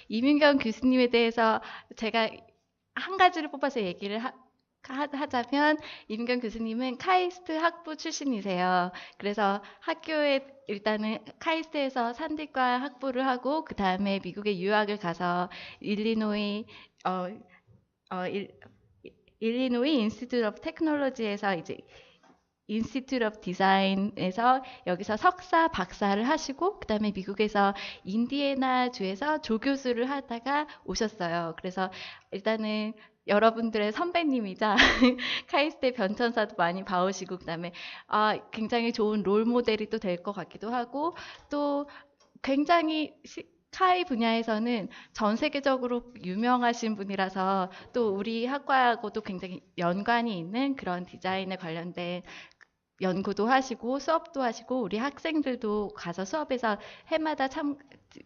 이민경 교수님에 대해서 제가 한 가지를 뽑아서 얘기를 하자면, 이민경 교수님은 카이스트 학부 출신이세요. 그래서 학교에 일단은 카이스트에서 산디과 학부를 하고 그 다음에 미국에 유학을 가서 일리노이 어, 어, 일리노이 인스티튜트 오브 테크놀로지에서 이제 인스티튜트 오브 디자인에서 여기서 석사, 박사를 하시고 그다음에 미국에서 인디애나 주에서 조교수를 하다가 오셨어요. 그래서 일단은 여러분들의 선배님이자 카이스트 변천사도 많이 봐오시고 그다음에 굉장히 좋은 롤 모델이 또 될 것 같기도 하고 또 굉장히 카이 분야에서는 전 세계적으로 유명하신 분이라서 또 우리 학과하고도 굉장히 연관이 있는 그런 디자인에 관련된 연구도 하시고 수업도 하시고 우리 학생들도 가서 수업에서 해마다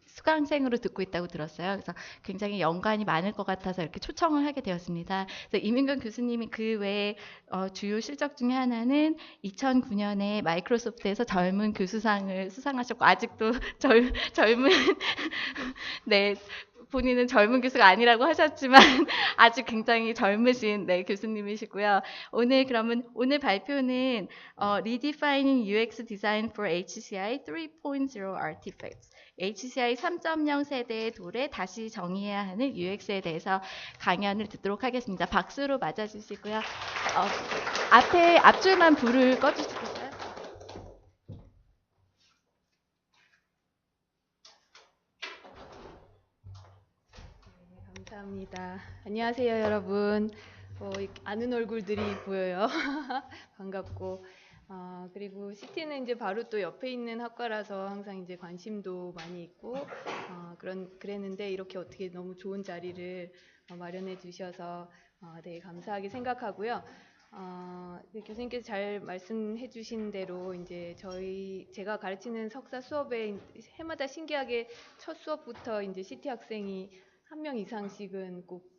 수강생으로 듣고 있다고 들었어요. 그래서 굉장히 연관이 많을 것 같아서 이렇게 초청을 하게 되었습니다. 그래서 이민경 교수님이 그 외에 주요 실적 중에 하나는 2009년에 마이크로소프트에서 젊은 교수상을 수상하셨고 아직도 젊은 네, 본인은 젊은 교수가 아니라고 하셨지만 아직 굉장히 젊으신 네, 교수님이시고요. 오늘 발표는 Redefining UX Design for HCI 3.0 Artifacts. HCI 3.0 세대의 도래 다시 정의해야 하는 UX에 대해서 강연을 듣도록 하겠습니다. 박수로 맞아주시고요. 앞줄만 불을 꺼주시겠어요? 감사합니다. 안녕하세요, 여러분. 아는 얼굴들이 보여요. 반갑고. 그리고 CT는 이제 바로 또 옆에 있는 학과라서 항상 이제 관심도 많이 있고, 그랬는데 이렇게 어떻게 너무 좋은 자리를 마련해 주셔서 되게 감사하게 생각하고요. 교수님께서 잘 말씀해 주신 대로 이제 제가 가르치는 석사 수업에 해마다 신기하게 첫 수업부터 이제 CT 학생이 한 명 이상씩은 꼭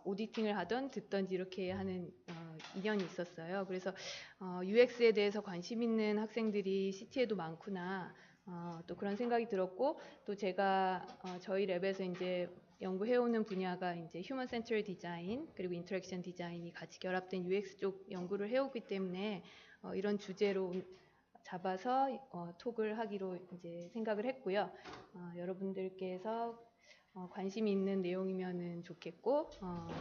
오디팅을 하던 듣던지 이렇게 하는 인연이 있었어요. 그래서 UX에 대해서 관심 있는 학생들이 CT에도 많구나. 또 그런 생각이 들었고 또 제가 저희 랩에서 이제 연구해오는 분야가 이제 휴먼 센터드 디자인 그리고 인터랙션 디자인이 같이 결합된 UX 쪽 연구를 해오기 때문에 이런 주제로 잡아서 톡을 하기로 이제 생각을 했고요. 여러분들께서 관심 있는 내용이면은 좋겠고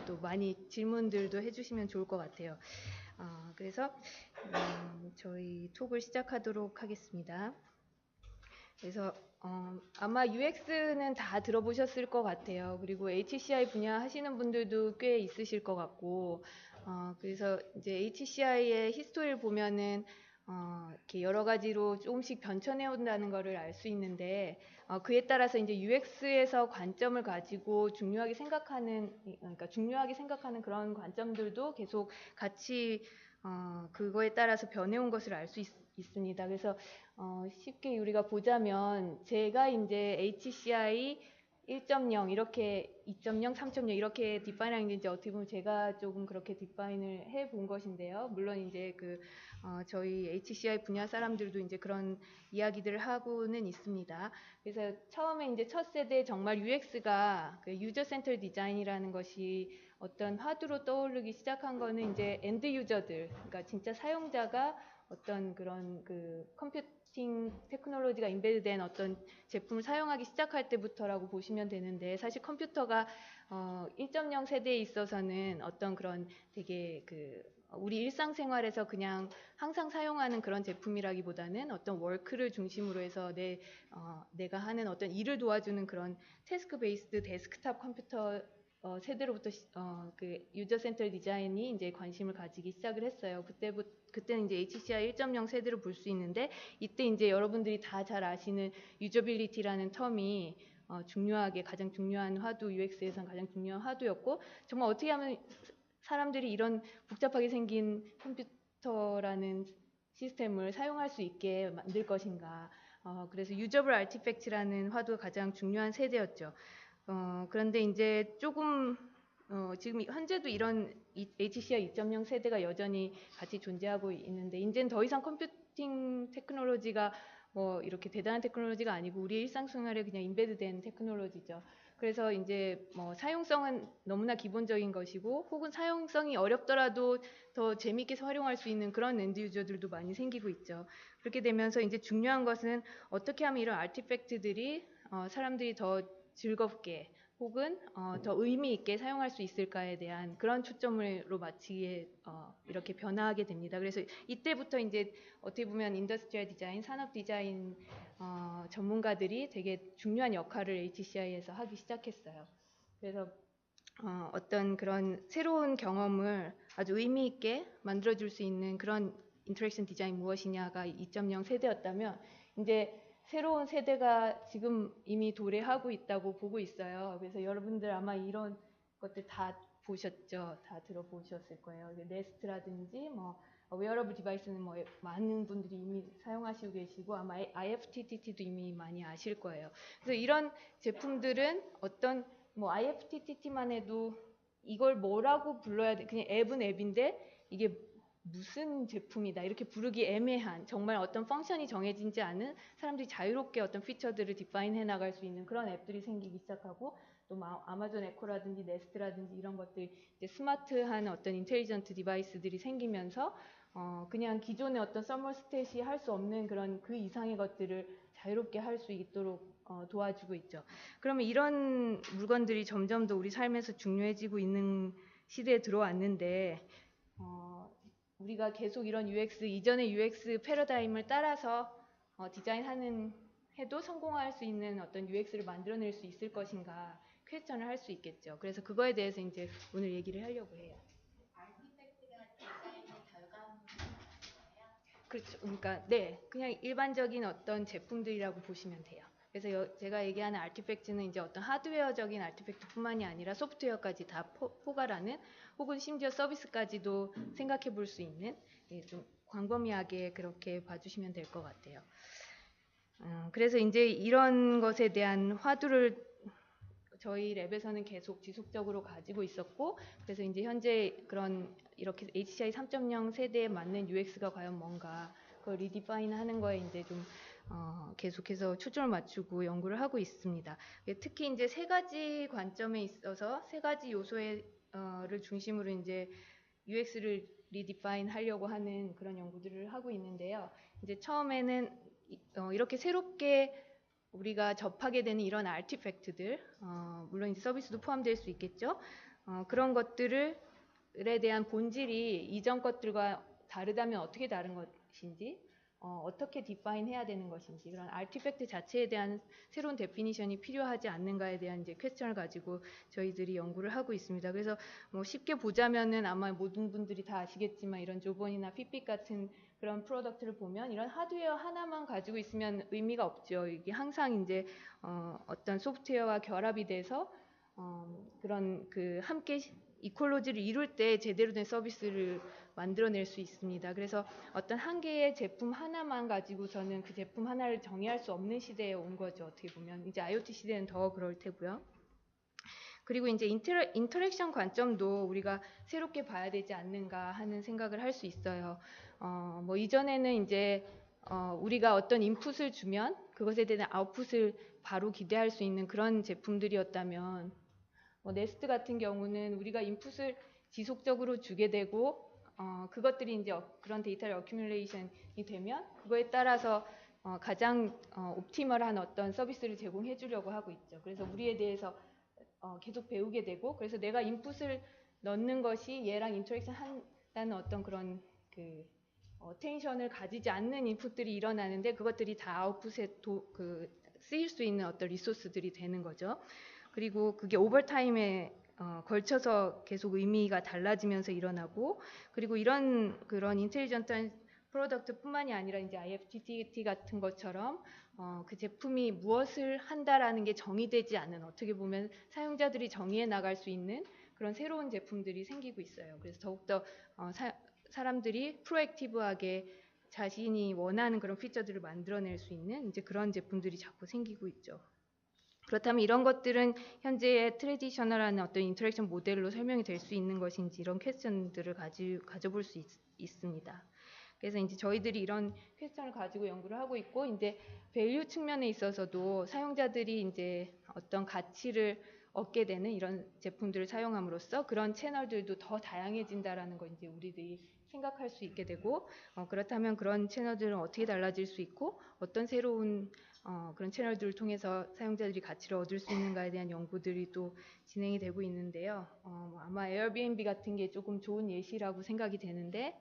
또 많이 질문들도 해주시면 좋을 것 같아요. 그래서 저희 톡을 시작하도록 하겠습니다. 그래서 아마 UX는 다 들어보셨을 것 같아요. 그리고 HCI 분야 하시는 분들도 꽤 있으실 것 같고 그래서 이제 HCI의 히스토리를 보면은 이렇게 여러 가지로 조금씩 변천해 온다는 것을 알 수 있는데 그에 따라서 이제 UX에서 관점을 가지고 중요하게 생각하는 그런 관점들도 계속 같이 그거에 따라서 변해온 것을 알 수 있습니다. 그래서 쉽게 우리가 보자면 제가 이제 HCI 1.0 이렇게 2.0, 3.0 이렇게 디파인하는 게 이제 어떻게 보면 제가 조금 그렇게 디파인을 해 본 것인데요. 물론 이제 저희 HCI 분야 사람들도 이제 그런 이야기들을 하고는 있습니다. 그래서 처음에 이제 첫 세대 정말 UX가 유저 센터 디자인이라는 것이 어떤 화두로 떠오르기 시작한 거는 이제 엔드 유저들, 그러니까 진짜 사용자가 어떤 그런 컴퓨팅 테크놀로지가 인베드된 어떤 제품을 사용하기 시작할 때부터라고 보시면 되는데 사실 컴퓨터가 1.0 세대에 있어서는 어떤 그런 되게 우리 일상생활에서 그냥 항상 사용하는 그런 제품이라기보다는 어떤 워크를 중심으로 해서 내가 하는 어떤 일을 도와주는 그런 태스크 베이스드 데스크탑 컴퓨터 세대로부터 유저 센터 디자인이 이제 관심을 가지기 시작을 했어요. 그때는 이제 HCI 1.0 세대로 볼 수 있는데 이때 이제 여러분들이 다 잘 아시는 유저빌리티라는 텀이 가장 중요한 화두, UX에서는 가장 중요한 화두였고 정말 어떻게 하면 사람들이 이런 복잡하게 생긴 컴퓨터라는 시스템을 사용할 수 있게 만들 것인가. 그래서 유저블 아티팩트라는 화두가 가장 중요한 세대였죠. 그런데 이제 조금 지금 현재도 이런 HCI 2.0 세대가 여전히 같이 존재하고 있는데 이제는 더 이상 컴퓨팅 테크놀로지가 뭐 이렇게 대단한 테크놀로지가 아니고 우리 일상생활에 그냥 인베드된 테크놀로지죠. 그래서 이제 뭐 사용성은 너무나 기본적인 것이고 혹은 사용성이 어렵더라도 더 재미있게 활용할 수 있는 그런 엔드 유저들도 많이 생기고 있죠. 그렇게 되면서 이제 중요한 것은 어떻게 하면 이런 아티팩트들이 사람들이 더 즐겁게 혹은 더 의미 있게 사용할 수 있을까에 대한 그런 초점으로 마치게 이렇게 변화하게 됩니다. 그래서 이때부터 이제 어떻게 보면 인더스트리얼 디자인, 산업 디자인 전문가들이 되게 중요한 역할을 HCI에서 하기 시작했어요. 그래서 어떤 그런 새로운 경험을 아주 의미 있게 만들어줄 수 있는 그런 인터랙션 디자인 무엇이냐가 2.0 세대였다면 이제 새로운 세대가 지금 이미 도래하고 있다고 보고 있어요. 그래서 여러분들 아마 이런 것들 다 보셨죠? 다 들어보셨을 거예요. 네스트라든지 뭐 웨어러블 디바이스는 뭐 많은 분들이 이미 사용하시고 계시고 아마 IFTTT도 이미 많이 아실 거예요. 그래서 이런 제품들은 어떤 뭐 IFTTT만 해도 이걸 뭐라고 불러야 돼? 그냥 앱은 앱인데 이게 무슨 제품이다 이렇게 부르기 애매한 정말 어떤 펑션이 정해지지 않은 사람들이 자유롭게 어떤 피처들을 디파인해 나갈 수 있는 그런 앱들이 생기기 시작하고 또 아마존 에코라든지 네스트라든지 이런 것들 이제 스마트한 어떤 인텔리전트 디바이스들이 생기면서 그냥 기존의 어떤 서머스탯이 할 수 없는 그런 그 이상의 것들을 자유롭게 할 수 있도록 도와주고 있죠. 그러면 이런 물건들이 점점 더 우리 삶에서 중요해지고 있는 시대에 들어왔는데 우리가 계속 이런 UX, 이전의 UX 패러다임을 따라서 디자인하는 해도 성공할 수 있는 어떤 UX를 만들어낼 수 있을 것인가 퀘스천을 할 수 있겠죠. 그래서 그거에 대해서 이제 오늘 얘기를 하려고 해요. 그렇죠. 그러니까 네, 그냥 일반적인 어떤 제품들이라고 보시면 돼요. 그래서 제가 얘기하는 아티팩트는 이제 어떤 하드웨어적인 아티팩트뿐만이 아니라 소프트웨어까지 다 포괄하는 혹은 심지어 서비스까지도 생각해 볼 수 있는 좀 광범위하게 그렇게 봐주시면 될 것 같아요. 그래서 이제 이런 것에 대한 화두를 저희 랩에서는 계속 지속적으로 가지고 있었고 그래서 이제 현재 그런 이렇게 HCI 3.0 세대에 맞는 UX가 과연 뭔가 그걸 리디파인 하는 거에 이제 좀 계속해서 초점을 맞추고 연구를 하고 있습니다. 특히 이제 세 가지 관점에 있어서 세 가지 요소를 중심으로 이제 UX를 리디파인 하려고 하는 그런 연구들을 하고 있는데요. 이제 처음에는 이렇게 새롭게 우리가 접하게 되는 이런 아티팩트들, 물론 이제 서비스도 포함될 수 있겠죠. 그런 것들에 대한 본질이 이전 것들과 다르다면 어떻게 다른 것인지, 어떻게 디파인 해야 되는 것인지, 그런 아티팩트 자체에 대한 새로운 데피니션이 필요하지 않는가에 대한 이제 퀘스천을 가지고 저희들이 연구를 하고 있습니다. 그래서 뭐 쉽게 보자면은 아마 모든 분들이 다 아시겠지만 이런 조본이나 핏빛 같은 그런 프로덕트를 보면 이런 하드웨어 하나만 가지고 있으면 의미가 없죠. 이게 항상 이제 어떤 소프트웨어와 결합이 돼서 그런 그 함께 이콜로지를 이룰 때 제대로 된 서비스를 만들어낼 수 있습니다. 그래서 어떤 한 개의 제품 하나만 가지고서는 그 제품 하나를 정의할 수 없는 시대에 온 거죠. 어떻게 보면 이제 IoT 시대는 더 그럴 테고요. 그리고 이제 인터랙션 관점도 우리가 새롭게 봐야 되지 않는가 하는 생각을 할 수 있어요. 뭐 이전에는 이제 우리가 어떤 인풋을 주면 그것에 대한 아웃풋을 바로 기대할 수 있는 그런 제품들이었다면 네스트 같은 경우는 우리가 인풋을 지속적으로 주게 되고 그것들이 이제 그런 데이터를 어큐뮬레이션이 되면 그거에 따라서 가장 옵티멀한 어떤 서비스를 제공해 주려고 하고 있죠. 그래서 우리에 대해서 계속 배우게 되고 그래서 내가 인풋을 넣는 것이 얘랑 인터랙션 한다는 어떤 그런 그 텐션을 가지지 않는 인풋들이 일어나는데 그것들이 다 아웃풋에 쓰일 수 있는 어떤 리소스들이 되는 거죠. 그리고 그게 오버타임에 걸쳐서 계속 의미가 달라지면서 일어나고 그리고 그런 인텔리전트한 프로덕트뿐만이 아니라 이제 IFTTT 같은 것처럼 그 제품이 무엇을 한다라는 게 정의되지 않은 어떻게 보면 사용자들이 정의해 나갈 수 있는 그런 새로운 제품들이 생기고 있어요. 그래서 더욱더 사람들이 프로액티브하게 자신이 원하는 그런 피처들을 만들어낼 수 있는 이제 그런 제품들이 자꾸 생기고 있죠. 그렇다면 이런 것들은 현재의 트레디셔널한 어떤 인터랙션 모델로 설명이 될 수 있는 것인지 이런 퀘스천들을 가져볼 수 있습니다. 그래서 이제 저희들이 이런 퀘스천을 가지고 연구를 하고 있고, 이제 밸류 측면에 있어서도 사용자들이 이제 어떤 가치를 얻게 되는 이런 제품들을 사용함으로써 그런 채널들도 더 다양해진다라는 거 이제 우리들이 생각할 수 있게 되고, 그렇다면 그런 채널들은 어떻게 달라질 수 있고 어떤 새로운 그런 채널들을 통해서 사용자들이 가치를 얻을 수 있는가에 대한 연구들이 또 진행이 되고 있는데요. 아마 에어비앤비 같은 게 조금 좋은 예시라고 생각이 되는데,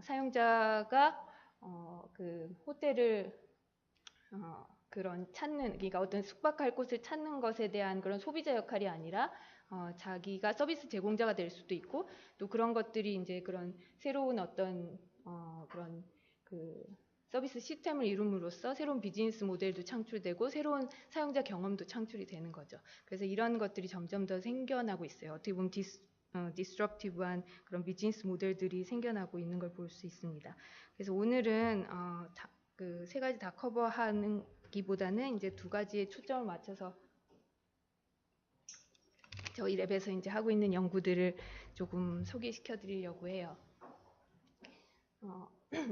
사용자가 그 호텔을 그런 찾는, 그러니까 어떤 숙박할 곳을 찾는 것에 대한 그런 소비자 역할이 아니라 자기가 서비스 제공자가 될 수도 있고, 또 그런 것들이 이제 그런 새로운 어떤 그런 그 서비스 시스템을 이룸으로써 새로운 비즈니스 모델도 창출되고 새로운 사용자 경험도 창출이 되는 거죠. 그래서 이런 것들이 점점 더 생겨나고 있어요. 어떻게 보면 디스럽티브한 그런 비즈니스 모델들이 생겨나고 있는 걸 볼 수 있습니다. 그래서 오늘은 그 세 가지 다 커버하는 기보다는 이제 두 가지에 초점을 맞춰서 저희 랩에서 이제 하고 있는 연구들을 조금 소개시켜 드리려고 해요.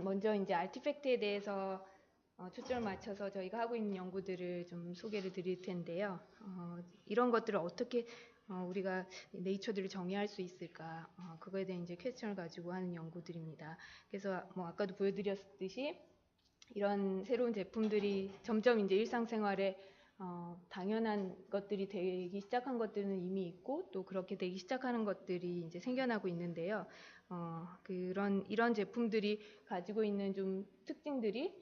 먼저 이제 아티팩트에 대해서 초점을 맞춰서 저희가 하고 있는 연구들을 좀 소개를 드릴 텐데요. 이런 것들을 어떻게 우리가 네이처들을 정의할 수 있을까? 그거에 대한 이제 퀘스천을 가지고 하는 연구들입니다. 그래서 뭐 아까도 보여드렸듯이 이런 새로운 제품들이 점점 이제 일상생활에 당연한 것들이 되기 시작한 것들은 이미 있고, 또 그렇게 되기 시작하는 것들이 이제 생겨나고 있는데요. 이런 제품들이 가지고 있는 좀 특징들이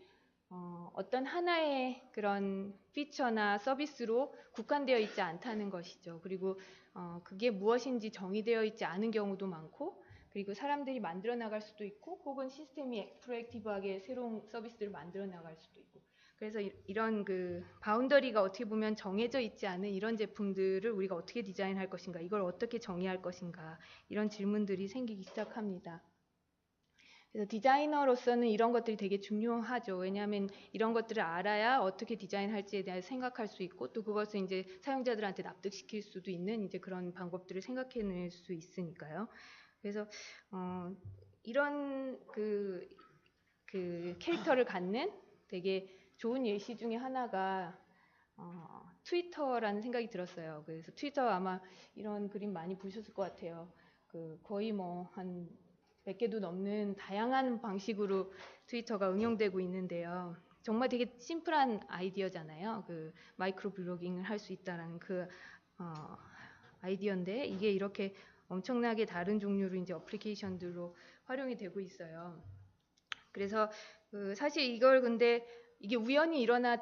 어떤 하나의 그런 피처나 서비스로 국한되어 있지 않다는 것이죠. 그리고 그게 무엇인지 정의되어 있지 않은 경우도 많고, 그리고 사람들이 만들어 나갈 수도 있고, 혹은 시스템이 프로액티브하게 새로운 서비스를 만들어 나갈 수도 있고, 그래서 이런 그 바운더리가 어떻게 보면 정해져 있지 않은 이런 제품들을 우리가 어떻게 디자인할 것인가, 이걸 어떻게 정의할 것인가, 이런 질문들이 생기기 시작합니다. 그래서 디자이너로서는 이런 것들이 되게 중요하죠. 왜냐하면 이런 것들을 알아야 어떻게 디자인할지에 대해 생각할 수 있고, 또 그것을 이제 사용자들한테 납득시킬 수도 있는 이제 그런 방법들을 생각해낼 수 있으니까요. 그래서 이런 그 캐릭터를 갖는 되게 좋은 예시 중에 하나가 트위터라는 생각이 들었어요. 그래서 트위터 아마 이런 그림 많이 보셨을 것 같아요. 그 거의 뭐 한 100개도 넘는 다양한 방식으로 트위터가 응용되고 있는데요. 정말 되게 심플한 아이디어잖아요. 그 마이크로 블로깅을 할 수 있다라는 그 아이디어인데, 이게 이렇게 엄청나게 다른 종류로 이제 어플리케이션들로 활용이 되고 있어요. 그래서 사실 이걸 근데 이게 우연히 일어난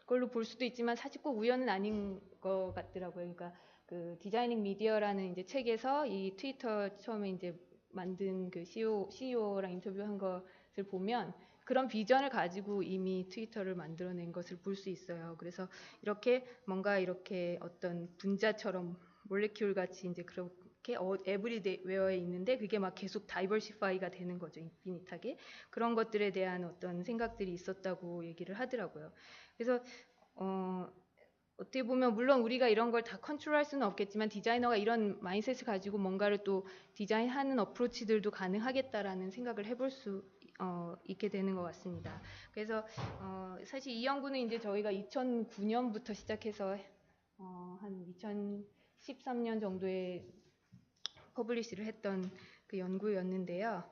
걸로 볼 수도 있지만 사실 꼭 우연은 아닌 것 같더라고요. 그러니까 그 디자이닝 미디어라는 이제 책에서 이 트위터 처음에 이제 만든 그 CEO랑 인터뷰한 것을 보면 그런 비전을 가지고 이미 트위터를 만들어낸 것을 볼 수 있어요. 그래서 이렇게 뭔가 이렇게 어떤 분자처럼 몰레큘 같이 이제 그렇게 에브리웨어에 있는데 그게 막 계속 다이버시파이가 되는 거죠. 인피니트하게. 그런 것들에 대한 어떤 생각들이 있었다고 얘기를 하더라고요. 그래서 어떻게 보면 물론 우리가 이런 걸 다 컨트롤할 수는 없겠지만, 디자이너가 이런 마인셋을 가지고 뭔가를 또 디자인하는 어프로치들도 가능하겠다라는 생각을 해볼 수 있게 되는 것 같습니다. 그래서 사실 이 연구는 이제 저희가 2009년부터 시작해서 한 2013년 정도에 퍼블리시를 했던 그 연구였는데요.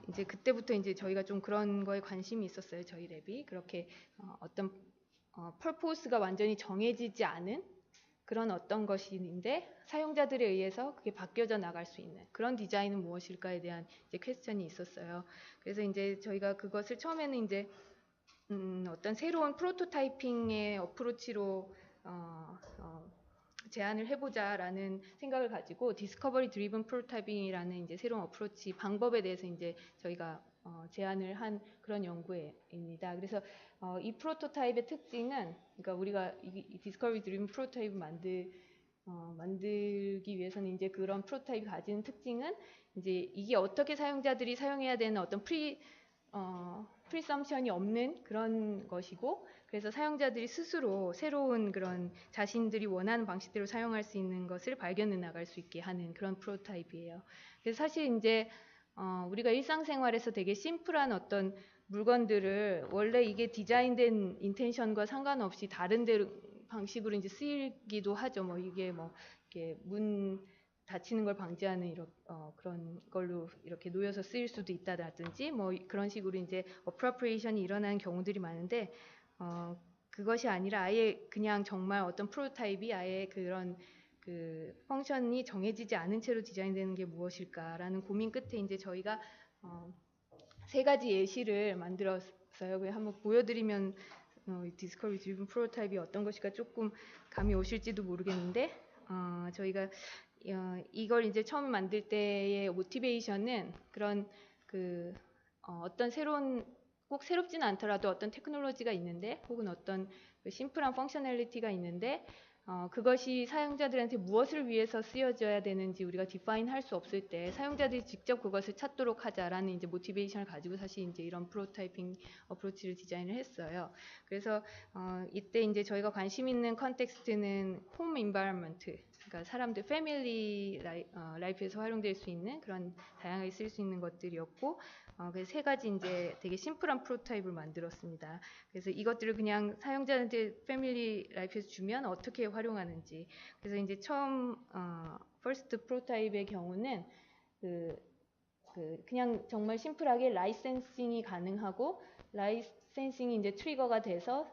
이제 그때부터 이제 저희가 좀 그런 거에 관심이 있었어요. 저희 랩이 그렇게 어떤 펄포스가 완전히 정해지지 않은 그런 어떤 것인데 사용자들에 의해서 그게 바뀌어져 나갈 수 있는 그런 디자인은 무엇일까에 대한 이제 퀘스천이 있었어요. 그래서 이제 저희가 그것을 처음에는 이제 어떤 새로운 프로토타이핑의 어프로치로 제안을 해보자라는 생각을 가지고 디스커버리 드리븐 프로토타이핑이라는 이제 새로운 어프로치 방법에 대해서 이제 저희가 제안을 한 그런 연구입니다. 그래서 이 프로토타입의 특징은, 그러니까 우리가 이 디스커버리 드리븐 프로토타입을 만들기 위해서는 이제 그런 프로토타입이 가지는 특징은 이제 이게 어떻게 사용자들이 사용해야 되는 어떤 프리썸션이 없는 그런 것이고, 그래서 사용자들이 스스로 새로운 그런 자신들이 원하는 방식대로 사용할 수 있는 것을 발견해 나갈 수 있게 하는 그런 프로토타입이에요. 그래서 사실 이제 우리가 일상생활에서 되게 심플한 어떤 물건들을 원래 이게 디자인된 인텐션과 상관없이 다른 방식으로 이제 쓰이기도 하죠. 뭐 이게 뭐 이렇게 문 닫히는 걸 방지하는 그런 걸로 이렇게 놓여서 쓰일 수도 있다든지 뭐 그런 식으로 이제 어프로프리에이션이 일어나는 경우들이 많은데 그것이 아니라 아예 그냥 정말 어떤 프로토타입이 아예 그런 그 펑션이 정해지지 않은 채로 디자인되는 게 무엇일까라는 고민 끝에 이제 저희가 세 가지 예시를 만들었어요. 그냥 한번 보여드리면 디스커버리 드리븐 프로토타입이 어떤 것일까 조금 감이 오실지도 모르겠는데 저희가 이걸 이제 처음 만들 때의 모티베이션은 그런 어떤 꼭 새롭지는 않더라도 어떤 테크놀로지가 있는데 혹은 어떤 심플한 펑셔널리티가 있는데 그것이 사용자들한테 무엇을 위해서 쓰여져야 되는지 우리가 디파인 할 수 없을 때 사용자들이 직접 그것을 찾도록 하자라는 이제 모티베이션을 가지고 사실 이제 이런 프로토타이핑 어프로치를 디자인을 했어요. 그래서 이때 이제 저희가 관심 있는 컨텍스트는 홈 인바이러먼트, 그러니까 사람들 패밀리 라이프에서 활용될 수 있는 그런 다양하게 쓸 수 있는 것들이었고 그래서 세 가지 이제 되게 심플한 프로토타입을 만들었습니다. 그래서 이것들을 그냥 사용자한테 패밀리 라이프에서 주면 어떻게 활용하는지. 그래서 이제 처음 퍼스트 프로토타입의 경우는 그냥 정말 심플하게 라이센싱이 가능하고 라이센싱이 이제 트리거가 돼서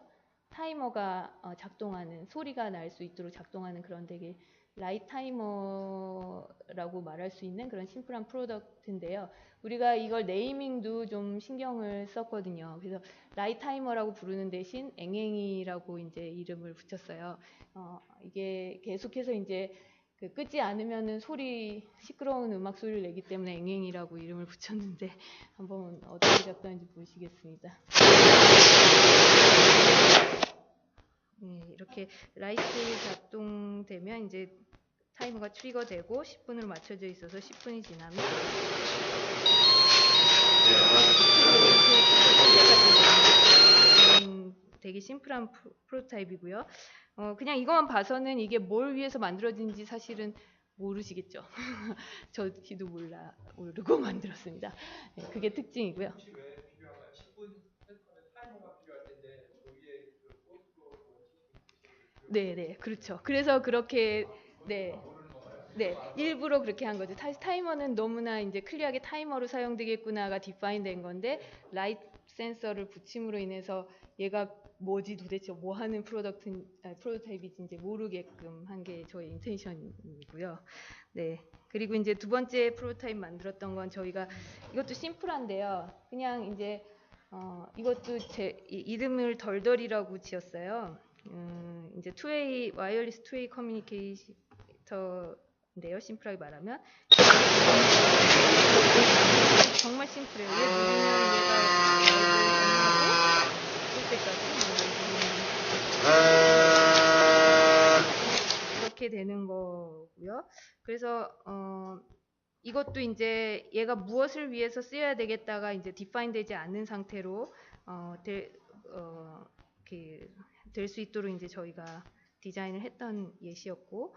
타이머가 작동하는 소리가 날 수 있도록 작동하는 그런 되게 라이트 타이머라고 말할 수 있는 그런 심플한 프로덕트인데요. 우리가 이걸 네이밍도 좀 신경을 썼거든요. 그래서 라이트 타이머라고 부르는 대신 앵앵이라고 이제 이름을 붙였어요. 이게 계속해서 이제 끄지 않으면은 시끄러운 음악 소리를 내기 때문에 앵앵이라고 이름을 붙였는데 한번 어떻게 작동하는지 보시겠습니다. 네, 이렇게 라이트 작동되면 이제 타이머가 트리거되고 10분으로 맞춰져 있어서 10분이 지나면 되게 심플한 프로토타입이고요. 그냥 이것만 봐서는 이게 뭘 위해서 만들어진지 사실은 모르시겠죠. 저도 모르고 만들었습니다. 네, 그게 특징이고요. 혹시 왜 필요한가요? 10분 생각하면 타이머가 필요할 텐데 거기에 그 포스트로 네, 그렇죠. 그래서 그렇게 네, 일부러 그렇게 한 거죠. 타이머는 너무나 이제 클리어하게 타이머로 사용되겠구나가 디파인된 건데 라이트 센서를 붙임으로 인해서 얘가 뭐지 도대체 뭐 하는 프로토타입인지 이제 모르게끔 한 게 저의 인텐션이고요. 네. 그리고 이제 두 번째 프로토타입 만들었던 건 저희가 이것도 심플한데요. 그냥 이제 이것도 제 이름을 덜덜이라고 지었어요. 이제 와이어리스 투웨이 커뮤니케이터인데요. 심플하게 말하면 정말 심플해요. 얘 누르면 얘가 전화하고 쓸 때까지 이렇게 되는 거고요. 그래서 이것도 이제 얘가 무엇을 위해서 쓰여야 되겠다가 이제 디파인되지 않는 상태로 될 수 있도록 이제 저희가 디자인을 했던 예시였고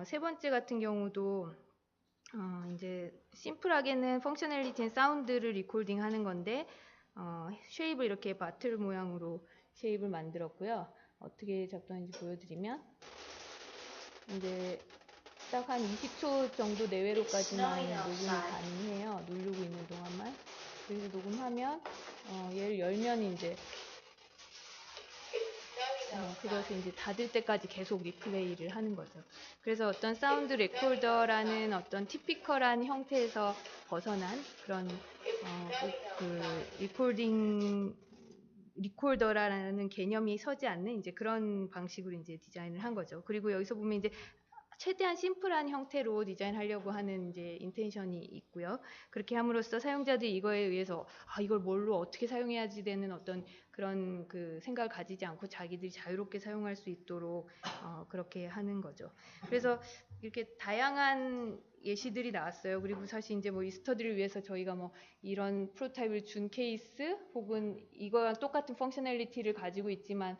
세 번째 같은 경우도 이제 심플하게는 펑셔널리티는 사운드를 리코딩 하는 건데 쉐입을 이렇게 바틀 모양으로 쉐입을 만들었고요. 어떻게 작동하는지 보여드리면 이제 딱 한 20초 정도 내외로까지만 녹음이 가능해요. 누르고 있는 동안만. 그래서 녹음하면 얘를 열면 이제 그것을 이제 닫을 때까지 계속 리플레이를 하는 거죠. 그래서 어떤 사운드 레코더라는 어떤 티피컬한 형태에서 벗어난 그런 리코더라는 개념이 서지 않는 이제 그런 방식으로 이제 디자인을 한 거죠. 그리고 여기서 보면 이제 최대한 심플한 형태로 디자인하려고 하는 이제 인텐션이 있고요. 그렇게 함으로써 사용자들이 이거에 의해서 이걸 뭘로 어떻게 사용해야지 되는 어떤 그런 생각을 가지지 않고 자기들이 자유롭게 사용할 수 있도록 그렇게 하는 거죠. 그래서 이렇게 다양한 예시들이 나왔어요. 그리고 사실 이제 뭐 이 스터디를 위해서 저희가 뭐 이런 프로토타입을 준 케이스 혹은 이거랑 똑같은 펑셔널리티를 가지고 있지만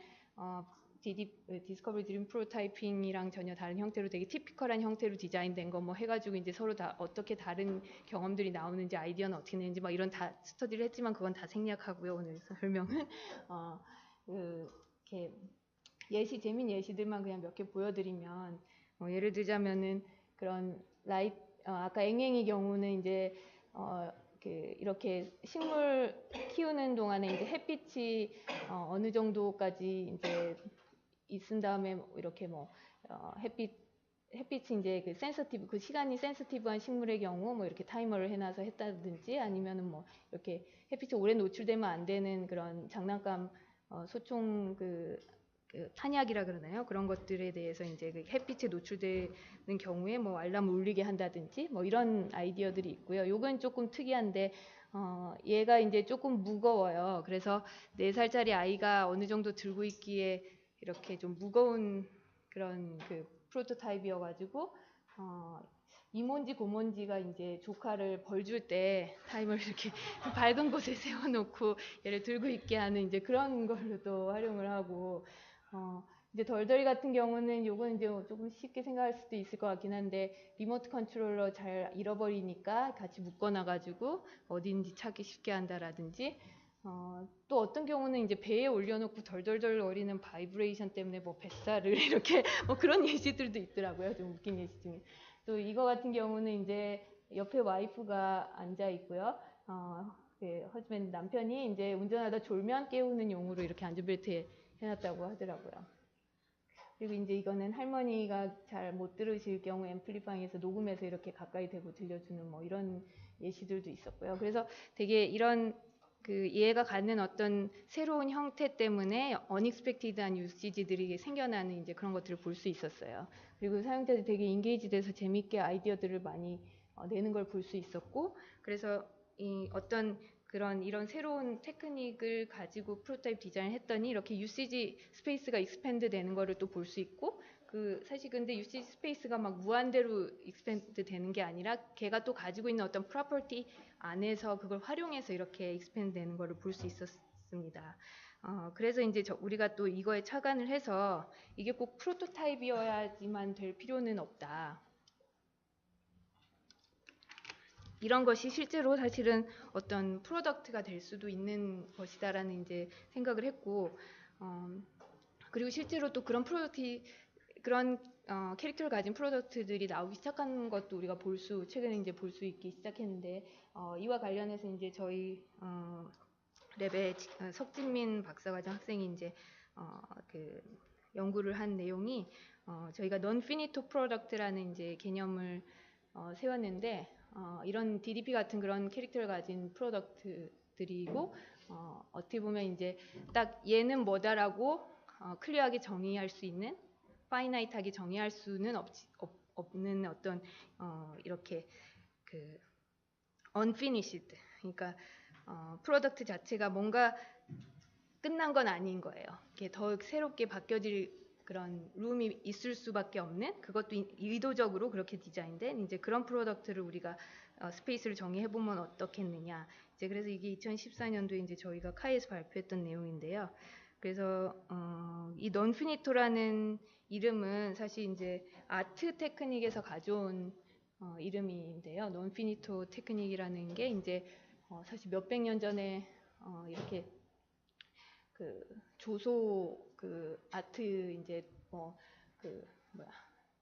디스커버리 드림 프로타이핑이랑 전혀 다른 형태로 되게 티피컬한 형태로 디자인된 거 뭐 해가지고 이제 서로 다 어떻게 다른 경험들이 나오는지 아이디어는 어떻게 내는지 막 이런 다 스터디를 했지만 그건 다 생략하고요. 오늘 설명은 이렇게 재미있는 예시들만 그냥 몇 개 보여드리면 예를 들자면은 그런 아까 앵앵이 경우는 이제 이렇게 식물 키우는 동안에 이제 햇빛이 어느 정도까지 이제 있은 다음에 이렇게 햇빛이 이제 그 시간이 센서티브한 식물의 경우 뭐 이렇게 타이머를 해놔서 했다든지 아니면은 뭐 이렇게 햇빛이 오래 노출되면 안 되는 그런 장난감 소총 탄약이라 그러나요? 그런 것들에 대해서 이제 그 햇빛에 노출되는 경우에 뭐 알람을 울리게 한다든지 뭐 이런 아이디어들이 있고요. 요건 조금 특이한데 얘가 이제 조금 무거워요. 그래서 4살짜리 아이가 어느 정도 들고 있기에 이렇게 좀 무거운 그런 프로토타입이어가지고 이모인지 고모인지가 이제 조카를 벌 줄 때 타임을 이렇게 밝은 곳에 세워놓고 얘를 들고 있게 하는 이제 그런 걸로도 활용을 하고 이제 덜덜이 같은 경우는 요건 이제 조금 쉽게 생각할 수도 있을 것 같긴 한데 리모트 컨트롤러 잘 잃어버리니까 같이 묶어놔가지고 어딘지 찾기 쉽게 한다라든지 또 어떤 경우는 이제 배에 올려놓고 덜덜덜 거리는 바이브레이션 때문에 뭐 뱃살을 이렇게 뭐 그런 예시들도 있더라고요. 좀 웃긴 예시 중에. 또 이거 같은 경우는 이제 옆에 와이프가 앉아 있고요. 허즈밴드 남편이 이제 운전하다 졸면 깨우는 용으로 이렇게 안전벨트에 해놨다고 하더라고요. 그리고 이제 이거는 할머니가 잘 못 들으실 경우 앰플리파이에서 녹음해서 이렇게 가까이 대고 들려주는 뭐 이런 예시들도 있었고요. 그래서 되게 이런 얘가 갖는 어떤 새로운 형태 때문에 unexpected한 유시지들이 생겨나는 이제 그런 것들을 볼 수 있었어요. 그리고 사용자들이 되게 인게이지돼서 재밌게 아이디어들을 많이 내는 걸 볼 수 있었고, 그래서 어떤 이런 새로운 테크닉을 가지고 프로타입 디자인을 했더니 이렇게 UCG 스페이스가 익스펜드 되는 거를 또 볼 수 있고, 사실 근데 UCG 스페이스가 막 무한대로 익스펜드 되는 게 아니라 걔가 또 가지고 있는 어떤 프로퍼티 안에서 그걸 활용해서 이렇게 익스펜드 되는 거를 볼 수 있었습니다. 그래서 이제 우리가 또 이거에 착안을 해서 이게 꼭 프로토타입이어야지만 될 필요는 없다. 이런 것이 실제로 사실은 어떤 프로덕트가 될 수도 있는 것이다라는 이제 생각을 했고, 그리고 실제로 또 그런 캐릭터를 가진 프로덕트들이 나오기 시작한 것도 우리가 최근에 이제 볼 수 있기 시작했는데, 이와 관련해서 이제 저희 랩의 석진민 박사과정 학생이 이제 연구를 한 내용이 저희가 non-finito product라는 이제 개념을 세웠는데, 이런 DDP 같은 그런 캐릭터를 가진 프로덕트들이고, 어떻게 보면 이제 딱 얘는 뭐다라고 클리어하게 정의할 수 있는, 파이나이트하게 정의할 수는 없는 어떤 이렇게 unfinished, 그러니까 프로덕트 자체가 뭔가 끝난 건 아닌 거예요. 이게 더 새롭게 바뀌어질 그런 룸이 있을 수밖에 없는, 그것도 의도적으로 그렇게 디자인된 이제 그런 프로덕트를 우리가 스페이스를 정의해 보면 어떻겠느냐. 이제 그래서 이게 2014년도에 이제 저희가 카이에서 발표했던 내용인데요. 그래서 이 non-finito라는 이름은 사실 이제 아트 테크닉에서 가져온 이름인데요. non-finito 테크닉이라는 게 이제 사실 몇백 년 전에 이렇게 조소 아트 이제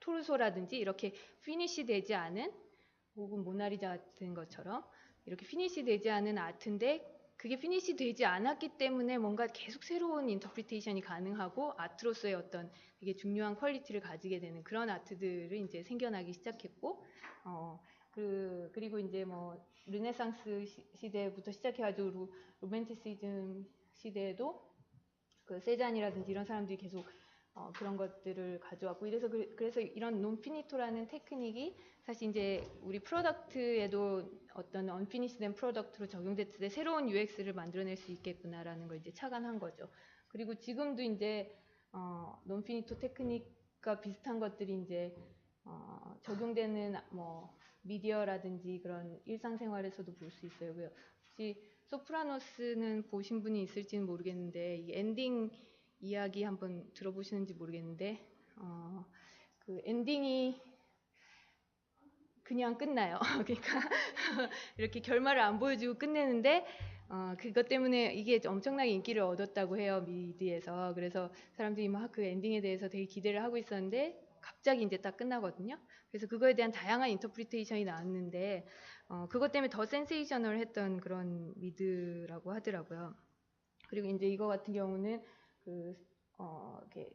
토르소라든지 이렇게 피니시 되지 않은, 혹은 모나리자 같은 것처럼 이렇게 피니시 되지 않은 아트인데, 그게 피니시 되지 않았기 때문에 뭔가 계속 새로운 인터프리테이션이 가능하고 아트로서의 어떤 되게 중요한 퀄리티를 가지게 되는 그런 아트들이 이제 생겨나기 시작했고, 그리고 이제 뭐 르네상스 시대부터 시작해가지고 로맨티시즘 시대에도 세잔이라든지 이런 사람들이 계속 그런 것들을 가져왔고, 그래서 이런 논피니토라는 테크닉이 사실 이제 우리 프로덕트에도 어떤 언피니시된 프로덕트로 적용됐을 때 새로운 UX를 만들어낼 수 있겠구나라는 걸 이제 착안한 거죠. 그리고 지금도 이제 논피니토 테크닉과 비슷한 것들이 이제 적용되는 뭐 미디어라든지 그런 일상생활에서도 볼 수 있어요. 혹시 소프라노스는 보신 분이 있을지는 모르겠는데, 이 엔딩 이야기 한번 들어보시는지 모르겠는데 그 엔딩이 그냥 끝나요. 그러니까 이렇게 결말을 안 보여주고 끝내는데 그것 때문에 이게 엄청나게 인기를 얻었다고 해요, 미드에서. 그래서 사람들이 막 그 엔딩에 대해서 되게 기대를 하고 있었는데 갑자기 이제 딱 끝나거든요. 그래서 그거에 대한 다양한 인터프리테이션이 나왔는데 그것 때문에 더 센세이셔널했던 그런 미드라고 하더라고요. 그리고 이제 이거 같은 경우는 이렇게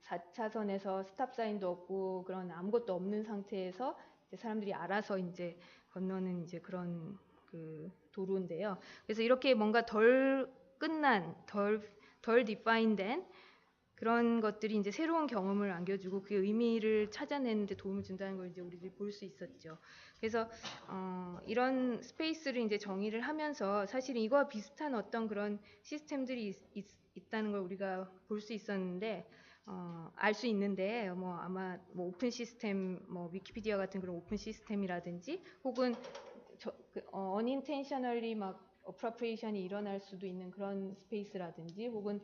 4차선에서 스탑 사인도 없고 그런 아무것도 없는 상태에서 이제 사람들이 알아서 이제 건너는 이제 그런 그 도로인데요. 그래서 이렇게 뭔가 덜 끝난, 덜 디파인된 그런 것들이 이제 새로운 경험을 안겨주고 그 의미를 찾아내는데 도움을 준다는 걸 이제 우리들이 볼 수 있었죠. 그래서 이런 스페이스를 이제 정의를 하면서 사실 이거와 비슷한 어떤 그런 시스템들이 있다는 걸 우리가 볼 수 있었는데 알 수 있는데 뭐 아마 뭐 오픈 시스템, 뭐 위키피디아 같은 그런 오픈 시스템이라든지 혹은 unintentionally 막 appropriation이 일어날 수도 있는 그런 스페이스라든지 혹은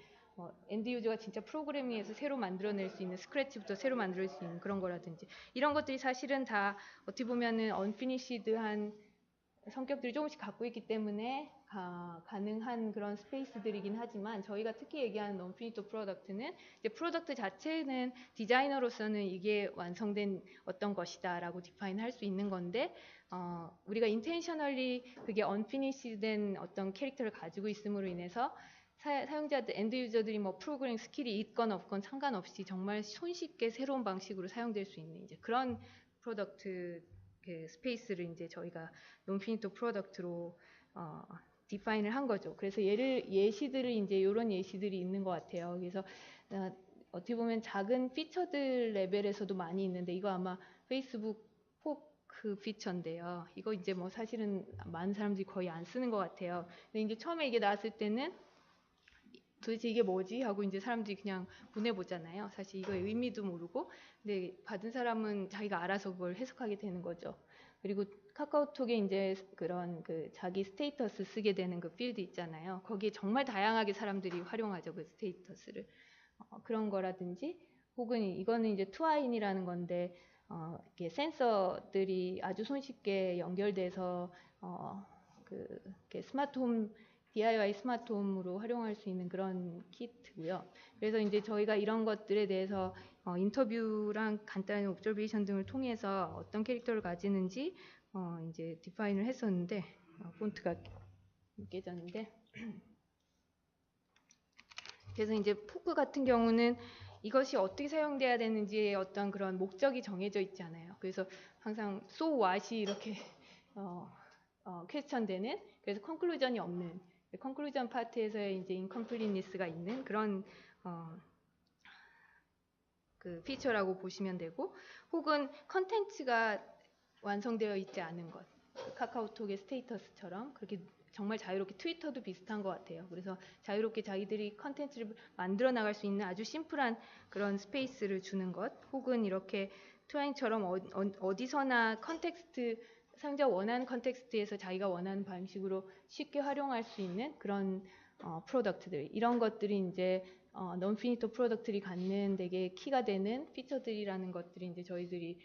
엔드 유저가 진짜 프로그래밍에서 새로 만들어낼 수 있는 스크래치부터 새로 만들 수 있는 그런 거라든지 이런 것들이 사실은 다 어떻게 보면은 unfinished한 성격들이 조금씩 갖고 있기 때문에 가능한 그런 스페이스들이긴 하지만 저희가 특히 얘기하는 non-finito 프로덕트는 이제 프로덕트 자체는 디자이너로서는 이게 완성된 어떤 것이다라고 디파인 할 수 있는 건데 우리가 intentionally 그게 unfinished된 어떤 캐릭터를 가지고 있음으로 인해서 사용자들, 엔드 유저들이 뭐 프로그래밍 스킬이 있건 없건 상관없이 정말 손쉽게 새로운 방식으로 사용될 수 있는 이제 그런 프로덕트 그 스페이스를 이제 저희가 논피니토 프로덕트로 디파인을 한 거죠. 그래서 예시들을 이제 이런 예시들이 있는 것 같아요. 그래서 어떻게 보면 작은 피처들 레벨에서도 많이 있는데 이거 아마 페이스북 포크 피처인데요. 이거 이제 뭐 사실은 많은 사람들이 거의 안 쓰는 것 같아요. 근데 이제 처음에 이게 나왔을 때는 도대체 이게 뭐지? 하고 이제 사람들이 그냥 보내보잖아요. 사실 이거의 의미도 모르고. 근데 받은 사람은 자기가 알아서 그걸 해석하게 되는 거죠. 그리고 카카오톡에 이제 그런 그 자기 스테이터스 쓰게 되는 그 필드 있잖아요. 거기에 정말 다양하게 사람들이 활용하죠. 그 스테이터스를. 그런 거라든지 혹은 이거는 이제 투아인이라는 건데 이게 센서들이 아주 손쉽게 연결돼서 이렇게 스마트홈 DIY 스마트홈으로 활용할 수 있는 그런 키트고요. 그래서 이제 저희가 이런 것들에 대해서 인터뷰랑 간단한 옵저베이션 등을 통해서 어떤 캐릭터를 가지는지 이제 디파인을 했었는데 폰트가 깨졌는데 그래서 이제 포크 같은 경우는 이것이 어떻게 사용돼야 되는지의 어떤 그런 목적이 정해져 있지 않아요. 그래서 항상 so what이 이렇게 퀘스천 되는 그래서 컨클루전이 없는 컨클루전 파트에서의 이제 인컴플리니스가 있는 그런 그 피처라고 보시면 되고 혹은 컨텐츠가 완성되어 있지 않은 것 카카오톡의 스테이터스처럼 그렇게 정말 자유롭게 트위터도 비슷한 것 같아요. 그래서 자유롭게 자기들이 컨텐츠를 만들어 나갈 수 있는 아주 심플한 그런 스페이스를 주는 것 혹은 이렇게 트와인처럼 어디서나 컨텍스트 사용자 원하는 컨텍스트에서 자기가 원하는 방식으로 쉽게 활용할 수 있는 그런 프로덕트들 이런 것들이 이제 논피니토 프로덕트들이 갖는 되게 키가 되는 피처들이라는 것들이 이제 저희들이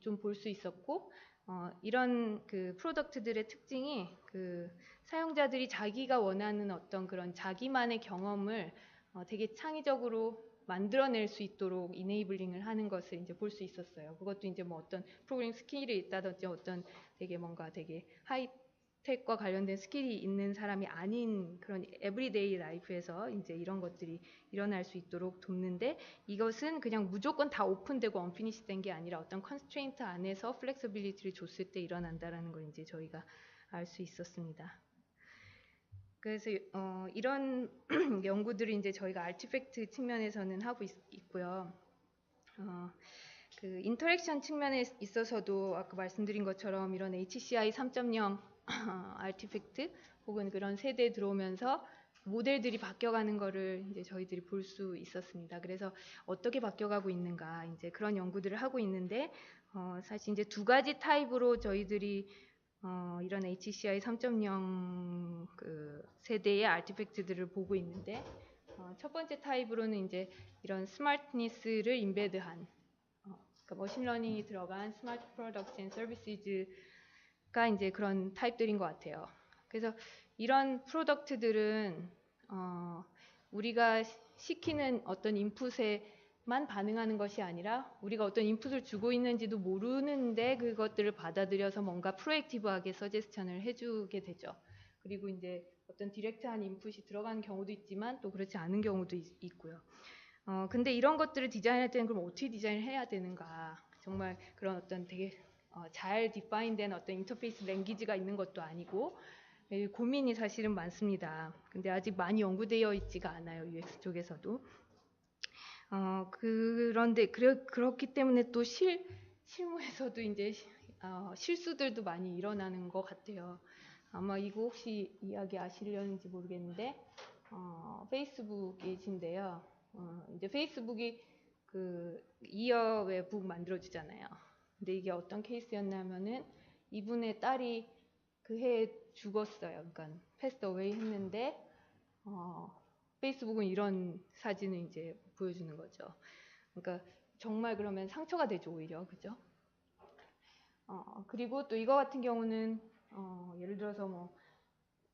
좀 볼 수 있었고 이런 그 프로덕트들의 특징이 그 사용자들이 자기가 원하는 어떤 그런 자기만의 경험을 되게 창의적으로 만들어낼 수 있도록 이네이블링을 하는 것을 이제 볼 수 있었어요. 그것도 이제 뭐 어떤 프로그래밍 스킬이 있다든지 어떤 되게 뭔가 되게 하이텍과 관련된 스킬이 있는 사람이 아닌 그런 에브리데이 라이프에서 이제 이런 것들이 일어날 수 있도록 돕는데 이것은 그냥 무조건 다 오픈되고 언피니시 된 게 아니라 어떤 컨스트레인트 안에서 플렉서빌리티를 줬을 때 일어난다라는 걸 이제 저희가 알 수 있었습니다. 그래서 이런 연구들을 이제 저희가 아티팩트 측면에서는 하고 있고요. 그 인터랙션 측면에 있어서도 아까 말씀드린 것처럼 이런 HCI 3.0 아티팩트 혹은 그런 세대에 들어오면서 모델들이 바뀌어가는 거를 이제 저희들이 볼 수 있었습니다. 그래서 어떻게 바뀌어가고 있는가 이제 그런 연구들을 하고 있는데 사실 이제 두 가지 타입으로 저희들이 이런 HCI 3.0 그 세대의 아티팩트들을 보고 있는데 첫 번째 타입으로는 이제 이런 스마트니스를 인베드한 그러니까 머신러닝이 들어간 스마트 프로덕트 앤 서비스가 이제 그런 타입들인 것 같아요. 그래서 이런 프로덕트들은 우리가 시키는 어떤 인풋에만 반응하는 것이 아니라 우리가 어떤 인풋을 주고 있는지도 모르는데 그것들을 받아들여서 뭔가 프로액티브하게 서제스천을 해주게 되죠. 그리고 이제 어떤 디렉트한 인풋이 들어가는 경우도 있지만 또 그렇지 않은 경우도 있고요. 근데 이런 것들을 디자인할 때는 그럼 어떻게 디자인을 해야 되는가? 정말 그런 어떤 되게 잘 디파인된 어떤 인터페이스 랭귀지가 있는 것도 아니고 고민이 사실은 많습니다. 근데 아직 많이 연구되어 있지가 않아요. UX 쪽에서도. 그런데 그렇기 때문에 또 실무에서도 이제 실수들도 많이 일어나는 것 같아요. 아마 이거 혹시 이야기 아시려는지 모르겠는데 페이스북이신데요. 이제 페이스북이 그 이어 웹북 만들어주잖아요. 근데 이게 어떤 케이스였냐면은 이분의 딸이 그 해에 죽었어요. 그러니까 패스트 어웨이 했는데 페이스북은 이런 사진을 이제 보여주는 거죠. 그러니까 정말 그러면 상처가 되죠, 오히려. 그죠? 그리고 또 이거 같은 경우는 예를 들어서 뭐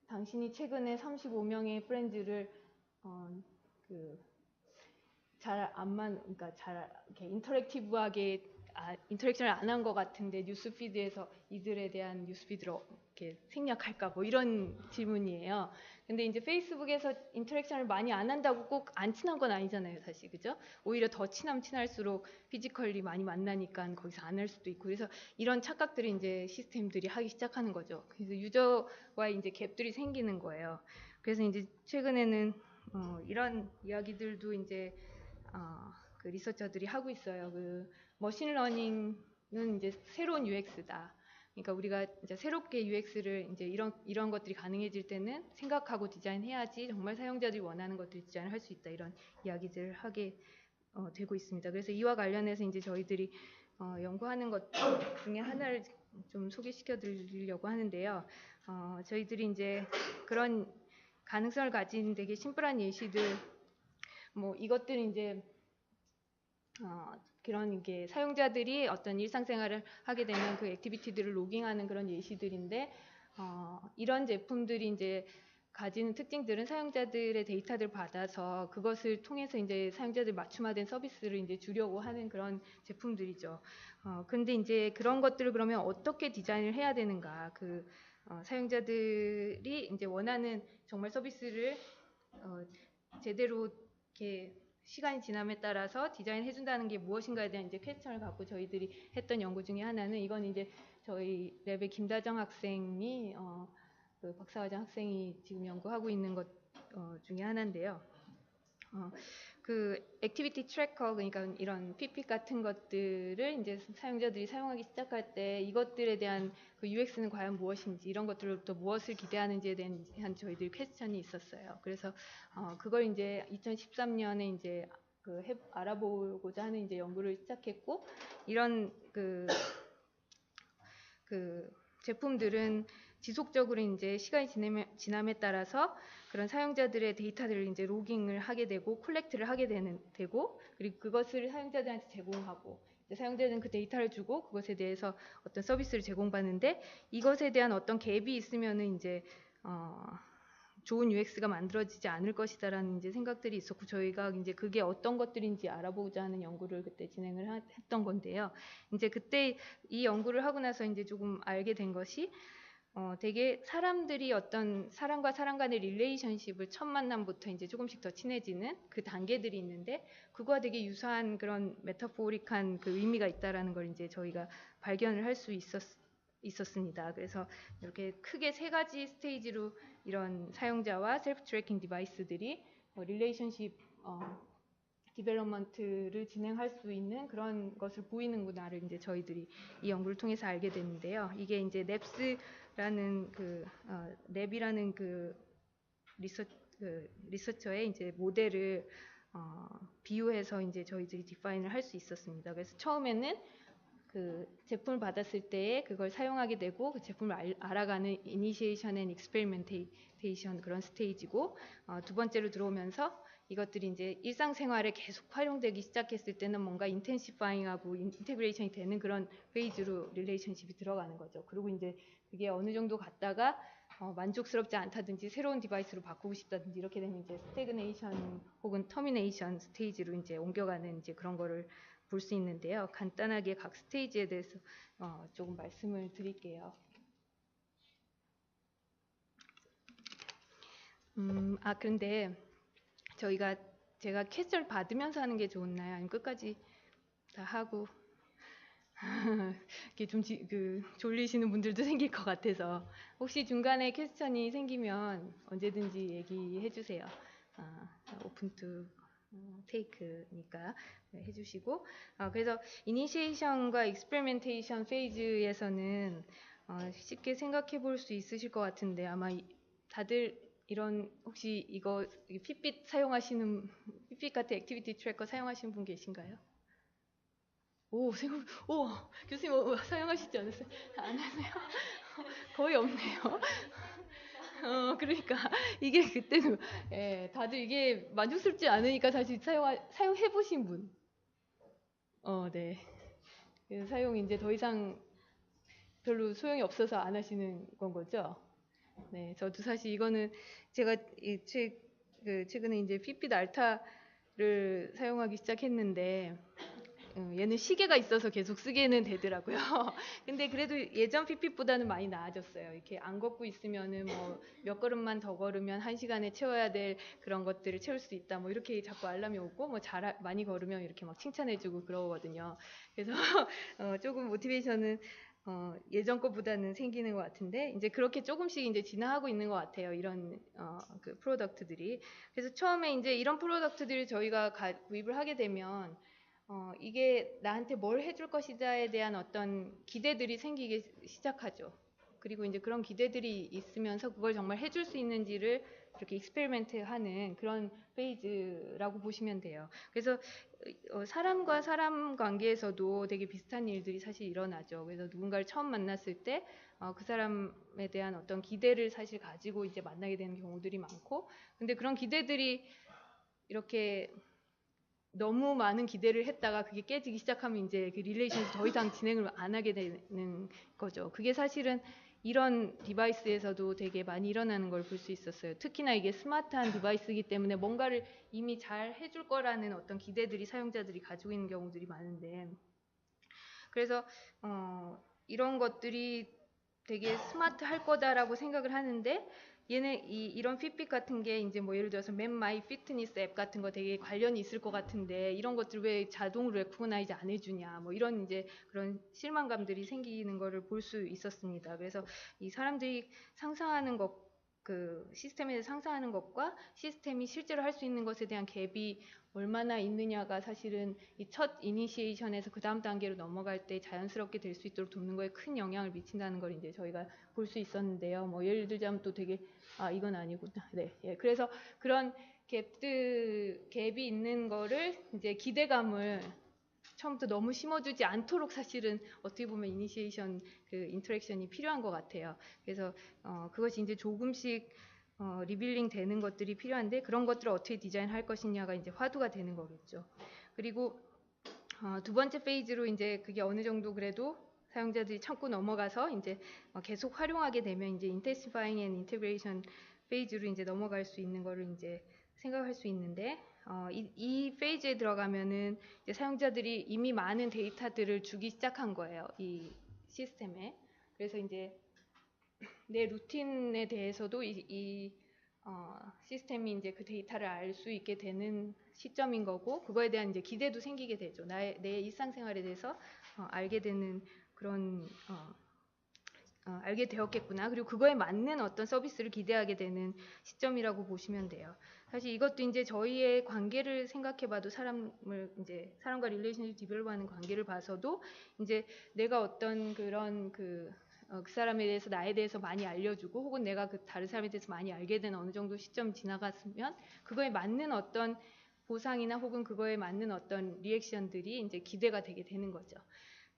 당신이 최근에 35명의 프렌즈를 그러니까 잘 이렇게 인터랙티브하게 인터랙션을 안 한 것 같은데 뉴스피드에서 이들에 대한 뉴스피드를 이렇게 생략할까 뭐 이런 질문이에요. 근데 이제 페이스북에서 인터랙션을 많이 안 한다고 꼭 안 친한 건 아니잖아요, 사실. 그죠? 오히려 더 친할수록 피지컬리 많이 만나니까 거기서 안 할 수도 있고. 그래서 이런 착각들이 이제 시스템들이 하기 시작하는 거죠. 그래서 유저와의 이제 갭들이 생기는 거예요. 그래서 이제 최근에는 이런 이야기들도 이제 그 리서처들이 하고 있어요. 그 머신러닝은 이제 새로운 UX다. 그러니까 우리가 이제 새롭게 UX를 이제 이런 것들이 가능해질 때는 생각하고 디자인해야지 정말 사용자들이 원하는 것들을 디자인을 할 수 있다. 이런 이야기들을 하게 되고 있습니다. 그래서 이와 관련해서 이제 저희들이 연구하는 것 중에 하나를 좀 소개시켜 드리려고 하는데요. 저희들이 이제 그런 가능성을 가진 되게 심플한 예시들 뭐 이것들은 이제 그런 게 사용자들이 어떤 일상생활을 하게 되면 그 액티비티들을 로깅하는 그런 예시들인데 이런 제품들이 이제 가지는 특징들은 사용자들의 데이터를 받아서 그것을 통해서 이제 사용자들 맞춤화된 서비스를 이제 주려고 하는 그런 제품들이죠. 근데 이제 그런 것들을 그러면 어떻게 디자인을 해야 되는가? 그 사용자들이 이제 원하는 정말 서비스를 제대로 이렇게 시간이 지남에 따라서 디자인해 준다는 게 무엇인가에 대한 이제 퀘스천을 갖고 저희들이 했던 연구 중에 하나는 이건 이제 저희 랩의 김다정 학생이 그 박사과정 학생이 지금 연구하고 있는 것 중에 하나인데요. 그 액티비티 트래커 그러니까 이런 PP 같은 것들을 이제 사용자들이 사용하기 시작할 때 이것들에 대한 그 UX는 과연 무엇인지 이런 것들로부터 무엇을 기대하는지에 대한 저희들 퀘스천이 있었어요. 그래서 그걸 이제 2013년에 이제 알아보고자 하는 이제 연구를 시작했고 이런 그 제품들은 지속적으로 이제 시간이 지남에 따라서 그런 사용자들의 데이터들을 이제 로깅을 하게 되고 콜렉트를 하게 되고 그리고 그것을 사용자들한테 제공하고 이제 사용자들은 그 데이터를 주고 그것에 대해서 어떤 서비스를 제공받는데 이것에 대한 어떤 갭이 있으면은 이제 좋은 UX가 만들어지지 않을 것이다라는 이제 생각들이 있었고 저희가 이제 그게 어떤 것들인지 알아보고자 하는 연구를 그때 진행을 했던 건데요. 이제 그때 이 연구를 하고 나서 이제 조금 알게 된 것이 되게 사람들이 어떤 사람과 사람 간의 릴레이션십을 첫 만남부터 이제 조금씩 더 친해지는 그 단계들이 있는데 그거와 되게 유사한 그런 메타포릭한 그 의미가 있다라는 걸 이제 저희가 발견을 할 수 있었습니다. 그래서 이렇게 크게 세 가지 스테이지로 이런 사용자와 셀프 트래킹 디바이스들이 릴레이션십 디벨롭먼트를 진행할 수 있는 그런 것을 보이는구나를 이제 저희들이 이 연구를 통해서 알게 됐는데요. 이게 이제 넵스라는 랩이라는 리서처의 이제 모델을 비유해서 이제 저희들이 디파인을 할 수 있었습니다. 그래서 처음에는 그 제품을 받았을 때 그걸 사용하게 되고 그 제품을 알아가는 이니시에이션 앤 익스페리멘테이션 그런 스테이지고 두 번째로 들어오면서 이것들이 이제 일상생활에 계속 활용되기 시작했을 때는 뭔가 인텐시파잉하고 인테그레이션이 되는 그런 페이지로 릴레이션십이 들어가는 거죠. 그리고 이제 그게 어느 정도 갔다가 만족스럽지 않다든지 새로운 디바이스로 바꾸고 싶다든지 이렇게 되면 이제 스태그네이션 혹은 터미네이션 스테이지로 이제 옮겨가는 이제 그런 거를 볼 수 있는데요. 간단하게 각 스테이지에 대해서 조금 말씀을 드릴게요. 그런데 제가 퀘스트를 받으면서 하는 게 좋나요? 아니면 끝까지 다 하고 이렇게 좀 졸리시는 분들도 생길 것 같아서 혹시 중간에 퀘스천이 생기면 언제든지 얘기해 주세요. 오픈 투 테이크니까 해주시고 그래서 이니시에이션과 익스페리멘테이션 페이즈에서는 쉽게 생각해 볼 수 있으실 것 같은데 아마 다들 이런 혹시 이거 핏빛 사용하시는 핏빛 같은 액티비티 트래커 사용하시는 분 계신가요? 오, 교수님 사용하시지 않으세요? 안 하세요? 거의 없네요. 그러니까 이게 그때는 다들 이게 만족스럽지 않으니까 다시 사용해 보신 분. 네. 사용 이제 더 이상 별로 소용이 없어서 안 하시는 건 거죠? 네, 저도 사실 이거는 제가 최근에 이제 핏빛 알타를 사용하기 시작했는데 얘는 시계가 있어서 계속 쓰게는 되더라고요. 근데 그래도 예전 핏빛보다는 많이 나아졌어요. 이렇게 안 걷고 있으면은 뭐 몇 걸음만 더 걸으면 1시간에 채워야 될 그런 것들을 채울 수 있다. 뭐 이렇게 자꾸 알람이 오고 뭐 많이 걸으면 이렇게 막 칭찬해주고 그러거든요. 그래서 조금 모티베이션은 예전 것보다는 생기는 것 같은데 이제 그렇게 조금씩 이제 진화하고 있는 것 같아요. 이런 그 프로덕트들이. 그래서 처음에 이제 이런 프로덕트들을 저희가 구입을 하게 되면 이게 나한테 뭘 해줄 것이다에 대한 어떤 기대들이 생기기 시작하죠. 그리고 이제 그런 기대들이 있으면서 그걸 정말 해줄 수 있는지를 이렇게 익스페리멘트 하는 그런 페이지라고 보시면 돼요. 그래서 사람과 사람 관계에서도 되게 비슷한 일들이 사실 일어나죠. 그래서 누군가를 처음 만났을 때 그 사람에 대한 어떤 기대를 사실 가지고 이제 만나게 되는 경우들이 많고, 근데 그런 기대들이 이렇게 너무 많은 기대를 했다가 그게 깨지기 시작하면 이제 그 릴레이션이 더 이상 진행을 안 하게 되는 거죠. 그게 사실은 이런 디바이스에서도 되게 많이 일어나는 걸 볼 수 있었어요. 특히나 이게 스마트한 디바이스이기 때문에 뭔가를 이미 잘 해줄 거라는 어떤 기대들이 사용자들이 가지고 있는 경우들이 많은데, 그래서 이런 것들이 되게 스마트할 거다라고 생각을 하는데, 이런 핏빛 같은 게 이제 뭐 예를 들어서 맵마이 피트니스 앱 같은 거 되게 관련이 있을 것 같은데 이런 것들 왜 자동으로 레코그나이즈 안 해주냐, 뭐 이런 이제 그런 실망감들이 생기는 거를 볼 수 있었습니다. 그래서 이 사람들이 상상하는 것, 그 시스템에 대해서 상상하는 것과 시스템이 실제로 할 수 있는 것에 대한 갭이 얼마나 있느냐가 사실은 이 첫 이니시에이션에서 그 다음 단계로 넘어갈 때 자연스럽게 될 수 있도록 돕는 거에 큰 영향을 미친다는 걸 이제 저희가 볼 수 있었는데요. 뭐 예를 들자면 또 되게 이건 아니구나. 네, 그래서 그런 갭이 있는 거를 이제 기대감을 처음부터 너무 심어주지 않도록 사실은 어떻게 보면 이니시에이션 그 인터랙션이 필요한 것 같아요. 그래서 그것이 이제 조금씩 리빌링 되는 것들이 필요한데 그런 것들을 어떻게 디자인할 것이냐가 이제 화두가 되는 거겠죠. 그리고 두 번째 페이지로 이제 그게 어느 정도 그래도 사용자들이 참고 넘어가서 이제 계속 활용하게 되면 이제 Intensifying and Integration 페이지로 이제 넘어갈 수 있는 거를 이제 생각할 수 있는데 이 페이지에 들어가면은 이제 사용자들이 이미 많은 데이터들을 주기 시작한 거예요. 이 시스템에. 그래서 이제 내 루틴에 대해서도 시스템이 이제 그 데이터를 알 수 있게 되는 시점인 거고, 그거에 대한 이제 기대도 생기게 되죠. 내 일상생활에 대해서 알게 되는 그런 알게 되었겠구나. 그리고 그거에 맞는 어떤 서비스를 기대하게 되는 시점이라고 보시면 돼요. 사실 이것도 이제 저희의 관계를 생각해봐도 사람과 릴레이션십 디벨롭하는 관계를 봐서도 이제 내가 어떤 그런 그 사람에 대해서 나에 대해서 많이 알려주고 혹은 내가 그 다른 사람에 대해서 많이 알게 된 어느 정도 시점 지나갔으면 그거에 맞는 어떤 보상이나 혹은 그거에 맞는 어떤 리액션들이 이제 기대가 되게 되는 거죠.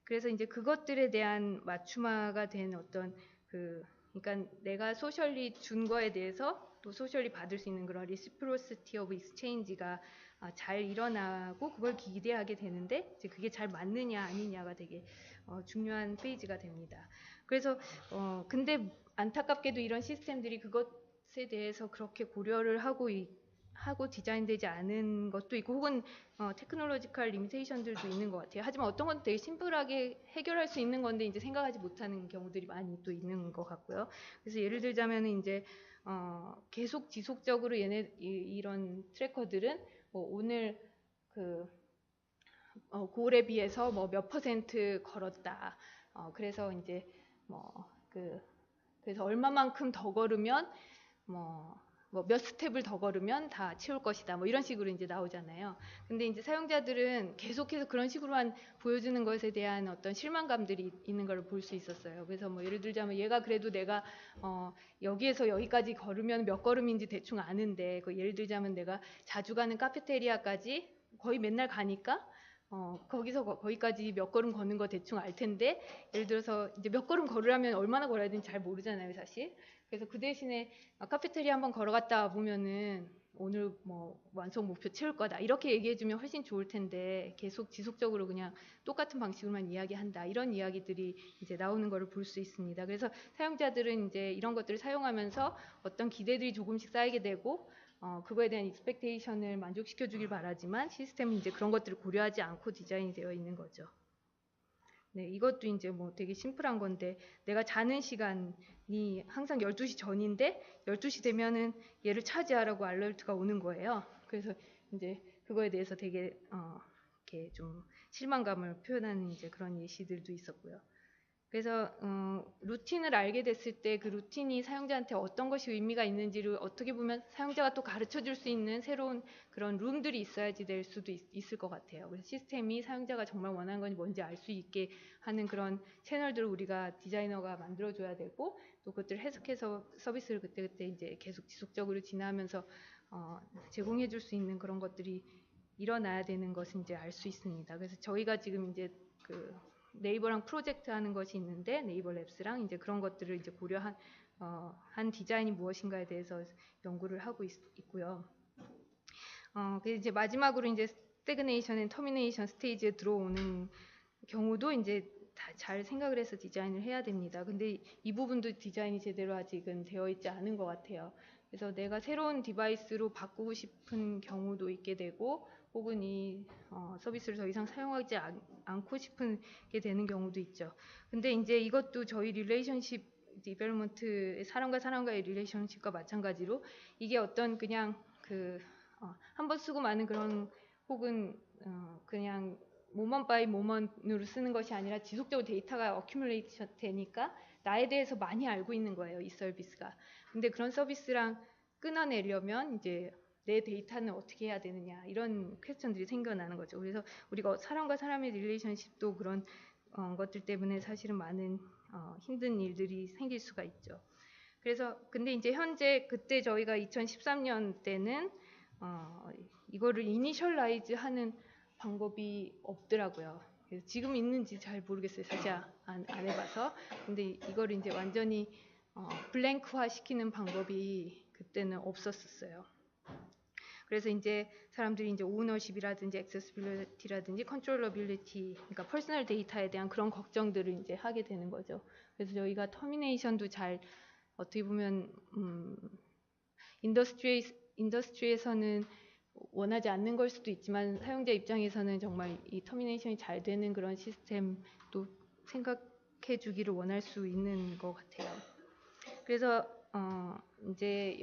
그래서 이제 그것들에 대한 맞춤화가 된 어떤 그 그러니까 내가 소셜리 준 거에 대해서 또 소셜리 받을 수 있는 그런 reciprocity of exchange가 잘 일어나고 그걸 기대하게 되는데 이제 그게 잘 맞느냐 아니냐가 되게 중요한 페이지가 됩니다. 그래서 근데 안타깝게도 이런 시스템들이 그것에 대해서 그렇게 고려를 하고 디자인되지 않은 것도 있고 혹은 테크놀로지컬 리미테이션들도 있는 것 같아요. 하지만 어떤 건 되게 심플하게 해결할 수 있는 건데 이제 생각하지 못하는 경우들이 많이 또 있는 것 같고요. 그래서 예를 들자면은 이제 계속 지속적으로 이런 트래커들은 뭐 오늘 그 고울에 비해서 뭐 몇 퍼센트 걸었다. 그래서 이제 그래서 얼마만큼 더 걸으면 뭐 몇 스텝을 더 걸으면 다 채울 것이다. 뭐 이런 식으로 이제 나오잖아요. 근데 이제 사용자들은 계속해서 그런 식으로만 보여주는 것에 대한 어떤 실망감들이 있는 걸 볼 수 있었어요. 그래서 뭐 예를 들자면 얘가 그래도 내가 여기에서 여기까지 걸으면 몇 걸음인지 대충 아는데 예를 들자면 내가 자주 가는 카페테리아까지 거의 맨날 가니까 거기서 거기까지 몇 걸음 걷는 거 대충 알 텐데 예를 들어서 이제 몇 걸음 걸으려면 얼마나 걸어야 되는지 잘 모르잖아요, 사실. 그래서 그 대신에 카페테리아 한번 걸어갔다 보면은 오늘 뭐 완성 목표 채울 거다 이렇게 얘기해주면 훨씬 좋을 텐데 계속 지속적으로 그냥 똑같은 방식으로만 이야기한다 이런 이야기들이 이제 나오는 거를 볼 수 있습니다. 그래서 사용자들은 이제 이런 것들을 사용하면서 어떤 기대들이 조금씩 쌓이게 되고 그거에 대한 익스펙테이션을 만족시켜 주길 바라지만 시스템은 이제 그런 것들을 고려하지 않고 디자인이 되어 있는 거죠. 네, 이것도 이제 뭐 되게 심플한 건데 내가 자는 시간이 항상 12시 전인데 12시 되면은 얘를 차지하라고 알러트가 오는 거예요. 그래서 이제 그거에 대해서 되게 이렇게 좀 실망감을 표현하는 이제 그런 예시들도 있었고요. 그래서 루틴을 알게 됐을 때 그 루틴이 사용자한테 어떤 것이 의미가 있는지를 어떻게 보면 사용자가 또 가르쳐 줄 수 있는 새로운 그런 룸들이 있어야지 될 수도 있을 것 같아요. 그래서 시스템이 사용자가 정말 원하는 건 뭔지 알 수 있게 하는 그런 채널들을 우리가 디자이너가 만들어줘야 되고 또 그것들을 해석해서 서비스를 그때그때 이제 계속 지속적으로 진화하면서 제공해 줄 수 있는 그런 것들이 일어나야 되는 것은 이제 알 수 있습니다. 그래서 저희가 지금 이제 네이버랑 프로젝트 하는 것이 있는데 네이버 랩스랑 이제 그런 것들을 이제 고려한 한 디자인이 무엇인가에 대해서 연구를 하고 있고요. 그래서 이제 마지막으로 이제 스태그네이션 앤 터미네이션 스테이지에 들어오는 경우도 이제 다 잘 생각을 해서 디자인을 해야 됩니다. 근데 이 부분도 디자인이 제대로 아직은 되어 있지 않은 것 같아요. 그래서 내가 새로운 디바이스로 바꾸고 싶은 경우도 있게 되고 혹은 이 서비스를 더 이상 사용하지 않고 싶은 게 되는 경우도 있죠. 근데 이제 이것도 저희 릴레이션십 디벨롭먼트 사람과 사람과의 릴레이션십과 마찬가지로 이게 어떤 그냥 한 번 쓰고 마는 그런 혹은 그냥 모먼트 바이 모먼트로 쓰는 것이 아니라 지속적으로 데이터가 어큐뮬레이트 되니까 나에 대해서 많이 알고 있는 거예요, 이 서비스가. 근데 그런 서비스랑 끊어내려면 이제 내 데이터는 어떻게 해야 되느냐 이런 퀘스천들이 생겨나는 거죠. 그래서 우리가 사람과 사람의 릴레이션십도 그런 것들 때문에 사실은 많은 힘든 일들이 생길 수가 있죠. 그래서 근데 이제 현재 그때 저희가 2013년 때는 이거를 이니셜라이즈 하는 방법이 없더라고요. 그래서 지금 있는지 잘 모르겠어요. 사실 안 해봐서. 근데 이거를 이제 완전히 블랭크화 시키는 방법이 그때는 없었어요. 그래서 이제 사람들이 이제 오너십이라든지 액세시빌리티라든지 컨트롤러빌리티, 그러니까 퍼스널 데이터에 대한 그런 걱정들을 이제 하게 되는 거죠. 그래서 저희가 터미네이션도 잘 어떻게 보면 인더스트리에서는 원하지 않는 걸 수도 있지만 사용자 입장에서는 정말 이 터미네이션이 잘 되는 그런 시스템도 생각해 주기를 원할 수 있는 것 같아요. 그래서 이제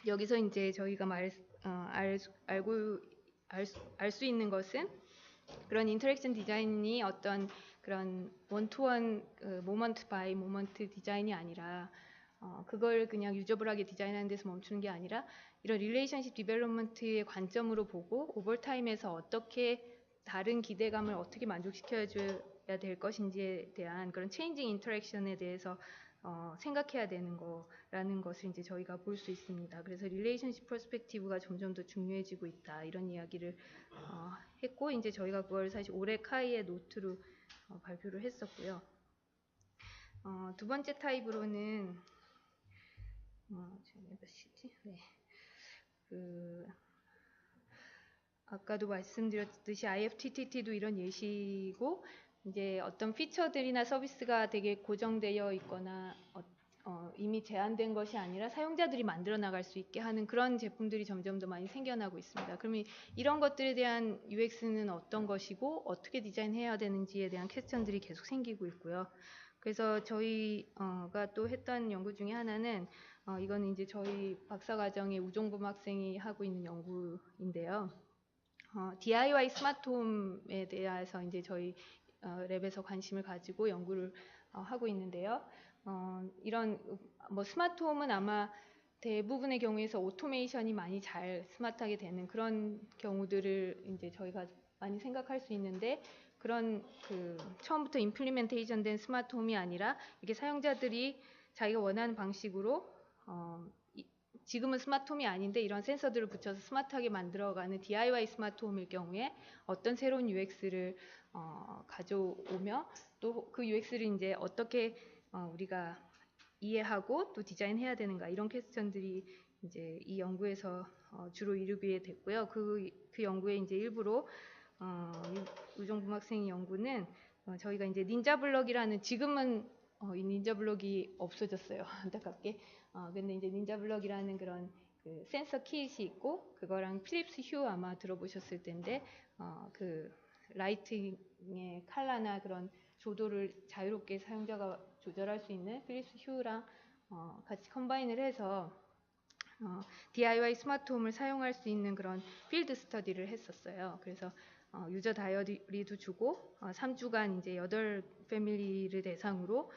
여기서 이제 저희가 알 수 있는 것은 그런 인터랙션 디자인이 어떤 그런 원투원 모먼트 바이 모먼트 디자인이 아니라 그걸 그냥 유저블하게 디자인하는 데서 멈추는 게 아니라 이런 릴레이션십 디벨롭먼트의 관점으로 보고 오버타임에서 어떻게 다른 기대감을 어떻게 만족시켜야 될 것인지에 대한 그런 체인징 인터랙션에 대해서 생각해야 되는 거라는 것을 이제 저희가 볼 수 있습니다. 그래서 릴레이션십 퍼스펙티브가 점점 더 중요해지고 있다 이런 이야기를 했고 이제 저희가 그걸 사실 올해 카이의 노트로 발표를 했었고요. 두 번째 타입으로는 제가 몇 시지? 네. 아까도 말씀드렸듯이 IFTTT도 이런 예시고, 이제 어떤 피처들이나 서비스가 되게 고정되어 있거나 이미 제한된 것이 아니라 사용자들이 만들어 나갈 수 있게 하는 그런 제품들이 점점 더 많이 생겨나고 있습니다. 그러면 이런 것들에 대한 UX는 어떤 것이고 어떻게 디자인해야 되는지에 대한 퀘스천들이 계속 생기고 있고요. 그래서 저희가 또 했던 연구 중에 하나는 이거는 이제 저희 박사과정의 우종범 학생이 하고 있는 연구인데요. DIY 스마트홈에 대해서 이제 저희 랩에서 관심을 가지고 연구를 하고 있는데요. 이런 스마트홈은 아마 대부분의 경우에서 오토메이션이 많이 잘 스마트하게 되는 그런 경우들을 이제 저희가 많이 생각할 수 있는데, 그런 처음부터 임플리멘테이션 된 스마트홈이 아니라 이게 사용자들이 자기가 원하는 방식으로 지금은 스마트홈이 아닌데 이런 센서들을 붙여서 스마트하게 만들어가는 DIY 스마트홈일 경우에 어떤 새로운 UX를 가져오며 또 그 UX를 이제 어떻게 우리가 이해하고 또 디자인해야 되는가, 이런 퀘스천들이 이제 이 연구에서 주로 이루게 됐고요. 그 연구의 이제 일부로 우종범 학생 연구는 저희가 이제 닌자블럭이라는, 지금은 이 닌자블럭이 없어졌어요. 안타깝게. 근데 이제 닌자블럭이라는 그런 센서 킷이 있고, 그거랑 필립스 휴 아마 들어보셨을 텐데, 그 라이팅의 컬러나 그런 조도를 자유롭게 사용자가 조절할 수 있는 필립스 휴랑 같이 컴바인을 해서 DIY 스마트홈을 사용할 수 있는 그런 필드 스터디를 했었어요. 그래서 유저 다이어리도 주고 3주간 이제 8 패밀리를 대상으로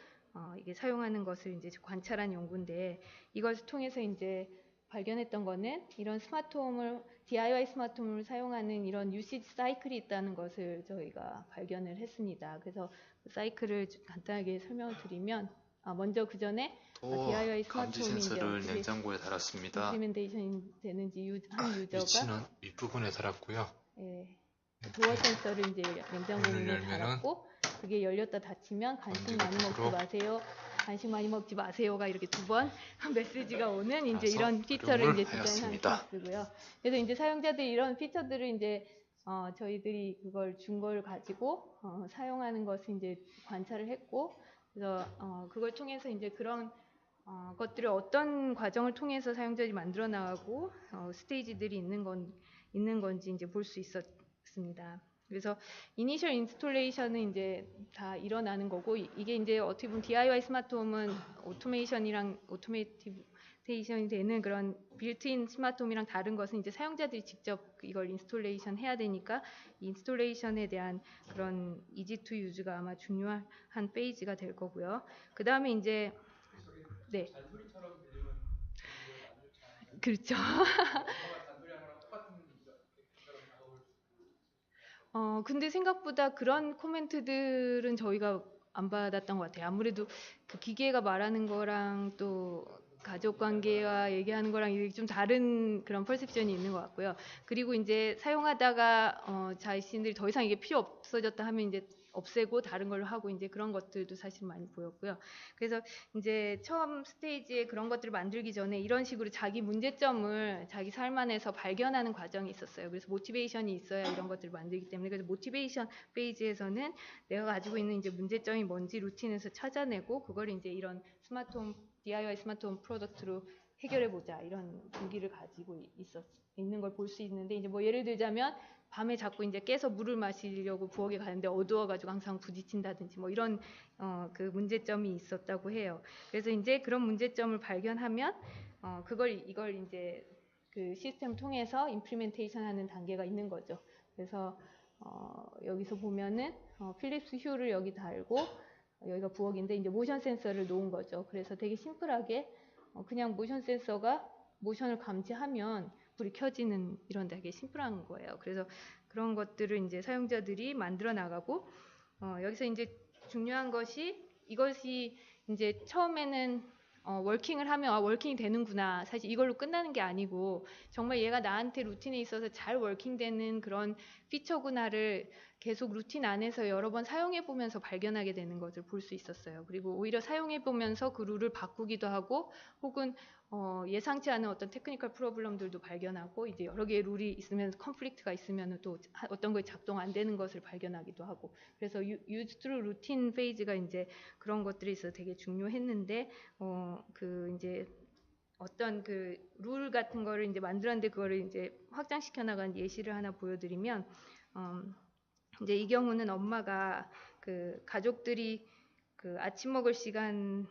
이게 사용하는 것을 이제 관찰한 연구인데, 이것을 통해서 이제 발견했던 거는 이런 스마트홈을 DIY 스마트홈을 사용하는 이런 유시지 사이클이 있다는 것을 저희가 발견을 했습니다. 그래서 그 사이클을 간단하게 설명을 드리면, 먼저 그 전에 DIY 감지 스마트홈이 이제 센서를 어떻게 냉장고에 달았습니다. 임플리멘테이션이 되는지 한 유저가 위치는 윗부분에 달았고요. 도어 센서를 이제 냉장고 문을 문에 열면은 달았고, 그게 열렸다 닫히면 간식 건지가 많이 먹지 부드럽- 마세요. 간식 많이 먹지 마세요가 이렇게 2번 메시지가 오는 이제 나서 이런 피처를 활용을 이제 디자인한 하였습니다. 케이스고요. 그래서 이제 사용자들이 이런 피처들을 이제 저희들이 그걸 준 걸 가지고 사용하는 것을 이제 관찰을 했고, 그래서 그걸 통해서 이제 그런 것들을 어떤 과정을 통해서 사용자들이 만들어 나가고 스테이지들이 있는 건지 이제 볼 수 있었습니다. 그래서 이니셜 인스톨레이션은 이제 다 일어나는 거고, 이게 이제 어떻게 보면 DIY 스마트홈은 오토메이션이랑 오토메이테이션이 되는 그런 빌트인 스마트홈이랑 다른 것은 이제 사용자들이 직접 이걸 인스톨레이션 해야 되니까, 인스톨레이션에 대한 그런 이지 투 유즈가 아마 중요한 페이지가 될 거고요. 그 다음에 이제 네. 잔소리처럼 들리면 이거 안 좋지 않아요? 그렇죠. 엄마가 잔소리하는 거랑 똑같은 그런 작업을 근데 생각보다 그런 코멘트들은 저희가 안 받았던 것 같아요. 아무래도 그 기계가 말하는 거랑 또 가족 관계와 얘기하는 거랑 이게 좀 다른 그런 퍼셉션이 있는 것 같고요. 그리고 이제 사용하다가 자신들이 더 이상 이게 필요 없어졌다 하면 이제 없애고 다른 걸로 하고 이제 그런 것들도 사실 많이 보였고요. 그래서 이제 처음 스테이지에 그런 것들을 만들기 전에 이런 식으로 자기 문제점을 자기 삶 안에서 발견하는 과정이 있었어요. 그래서 모티베이션이 있어야 이런 것들을 만들기 때문에, 그래서 모티베이션 페이지에서는 내가 가지고 있는 이제 문제점이 뭔지 루틴에서 찾아내고, 그걸 이제 이런 스마트홈 DIY 스마트홈 프로덕트로 해결해 보자, 이런 동기를 가지고 있는 걸 볼 수 있는데, 이제 뭐 예를 들자면 밤에 자꾸 이제 깨서 물을 마시려고 부엌에 가는데 어두워가지고 항상 부딪힌다든지 뭐 이런 그 문제점이 있었다고 해요. 그래서 이제 그런 문제점을 발견하면 이걸 이제 그 시스템 통해서 임플리멘테이션하는 단계가 있는 거죠. 그래서 여기서 보면은 필립스 휴를 여기 달고, 여기가 부엌인데 이제 모션 센서를 놓은 거죠. 그래서 되게 심플하게 그냥 모션 센서가 모션을 감지하면 불이 켜지는 이런 되게 심플한 거예요. 그래서 그런 것들을 이제 사용자들이 만들어 나가고, 여기서 이제 중요한 것이, 이것이 이제 처음에는 워킹을 하면 워킹이 되는구나, 사실 이걸로 끝나는 게 아니고 정말 얘가 나한테 루틴에 있어서 잘 워킹되는 그런 피처구나를 계속 루틴 안에서 여러 번 사용해 보면서 발견하게 되는 것을 볼 수 있었어요. 그리고 오히려 사용해 보면서 그 룰을 바꾸기도 하고 혹은 예상치 않은 어떤 테크니컬 프로블럼들도 발견하고 이제 여러 개의 룰이 있으면 컨플릭트가 있으면 또 어떤 게 작동 안 되는 것을 발견하기도 하고 그래서 use through routine 페이지가 이제 그런 것들이 있어서 되게 중요했는데 그 이제 어떤 그 룰 같은 거를 이제 만들었는데 그거를 이제 확장시켜 나간 예시를 하나 보여드리면 이제 이 경우는 엄마가 그 가족들이 그 아침 먹을 시간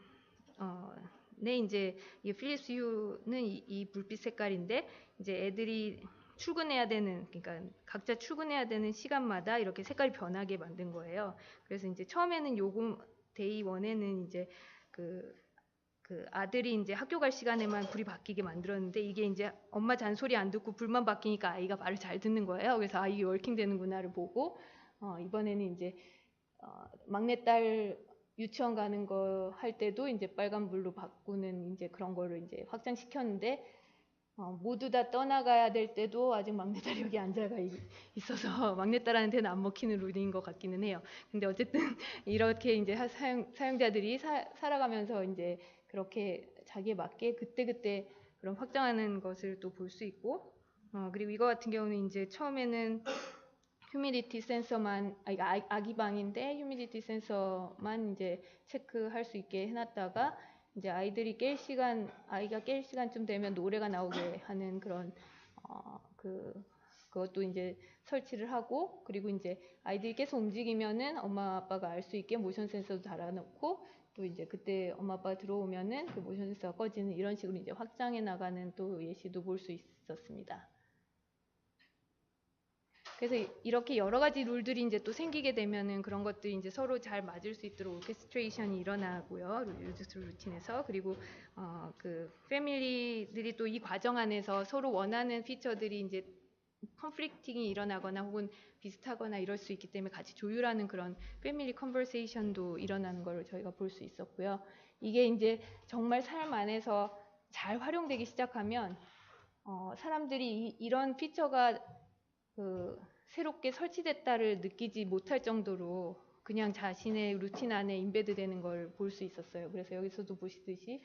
네 이제 이 필립스 휴는 이 불빛 색깔인데 이제 애들이 출근해야 되는 그러니까 각자 출근해야 되는 시간마다 이렇게 색깔이 변하게 만든 거예요. 그래서 이제 처음에는 요금 데이 1에는 이제 그 아들이 이제 학교 갈 시간에만 불이 바뀌게 만들었는데 이게 이제 엄마 잔소리 안 듣고 불만 바뀌니까 아이가 말을 잘 듣는 거예요. 그래서 이게 워킹 되는구나를 보고 이번에는 이제 막내딸 유치원 가는 거 할 때도 이제 빨간불로 바꾸는 이제 그런 거를 이제 확장시켰는데 모두 다 떠나가야 될 때도 아직 막내딸이 여기 앉아가 있어서 막내딸한테는 안 먹히는 룰인 것 같기는 해요. 근데 어쨌든 이렇게 이제 사용자들이 살아가면서 이제 그렇게 자기에 맞게 그때그때 그런 확장하는 것을 또 볼 수 있고 그리고 이거 같은 경우는 이제 처음에는 휴미디티 센서만 아기 방인데 휴미디티 센서만 이제 체크할 수 있게 해놨다가 이제 아이가 깰 시간쯤 되면 노래가 나오게 하는 그런 그것도 이제 설치를 하고 그리고 이제 아이들이 계속 움직이면은 엄마 아빠가 알 수 있게 모션 센서도 달아놓고 또 이제 그때 엄마 아빠가 들어오면은 그 모션 센서가 꺼지는 이런 식으로 이제 확장해 나가는 또 예시도 볼 수 있었습니다. 그래서 이렇게 여러 가지 룰들이 이제 또 생기게 되면은 그런 것들이 이제 서로 잘 맞을 수 있도록 오케스트레이션이 일어나고요. 유즈 루틴에서 그리고 그 패밀리들이 또 이 과정 안에서 서로 원하는 피처들이 이제 컨플릭팅이 일어나거나 혹은 비슷하거나 이럴 수 있기 때문에 같이 조율하는 그런 패밀리 컨버세이션도 일어나는 걸 저희가 볼 수 있었고요. 이게 이제 정말 삶 안에서 잘 활용되기 시작하면 사람들이 이런 피처가 새롭게 설치됐다를 느끼지 못할 정도로 그냥 자신의 루틴 안에 인베드 되는 걸 볼 수 있었어요. 그래서 여기서도 보시듯이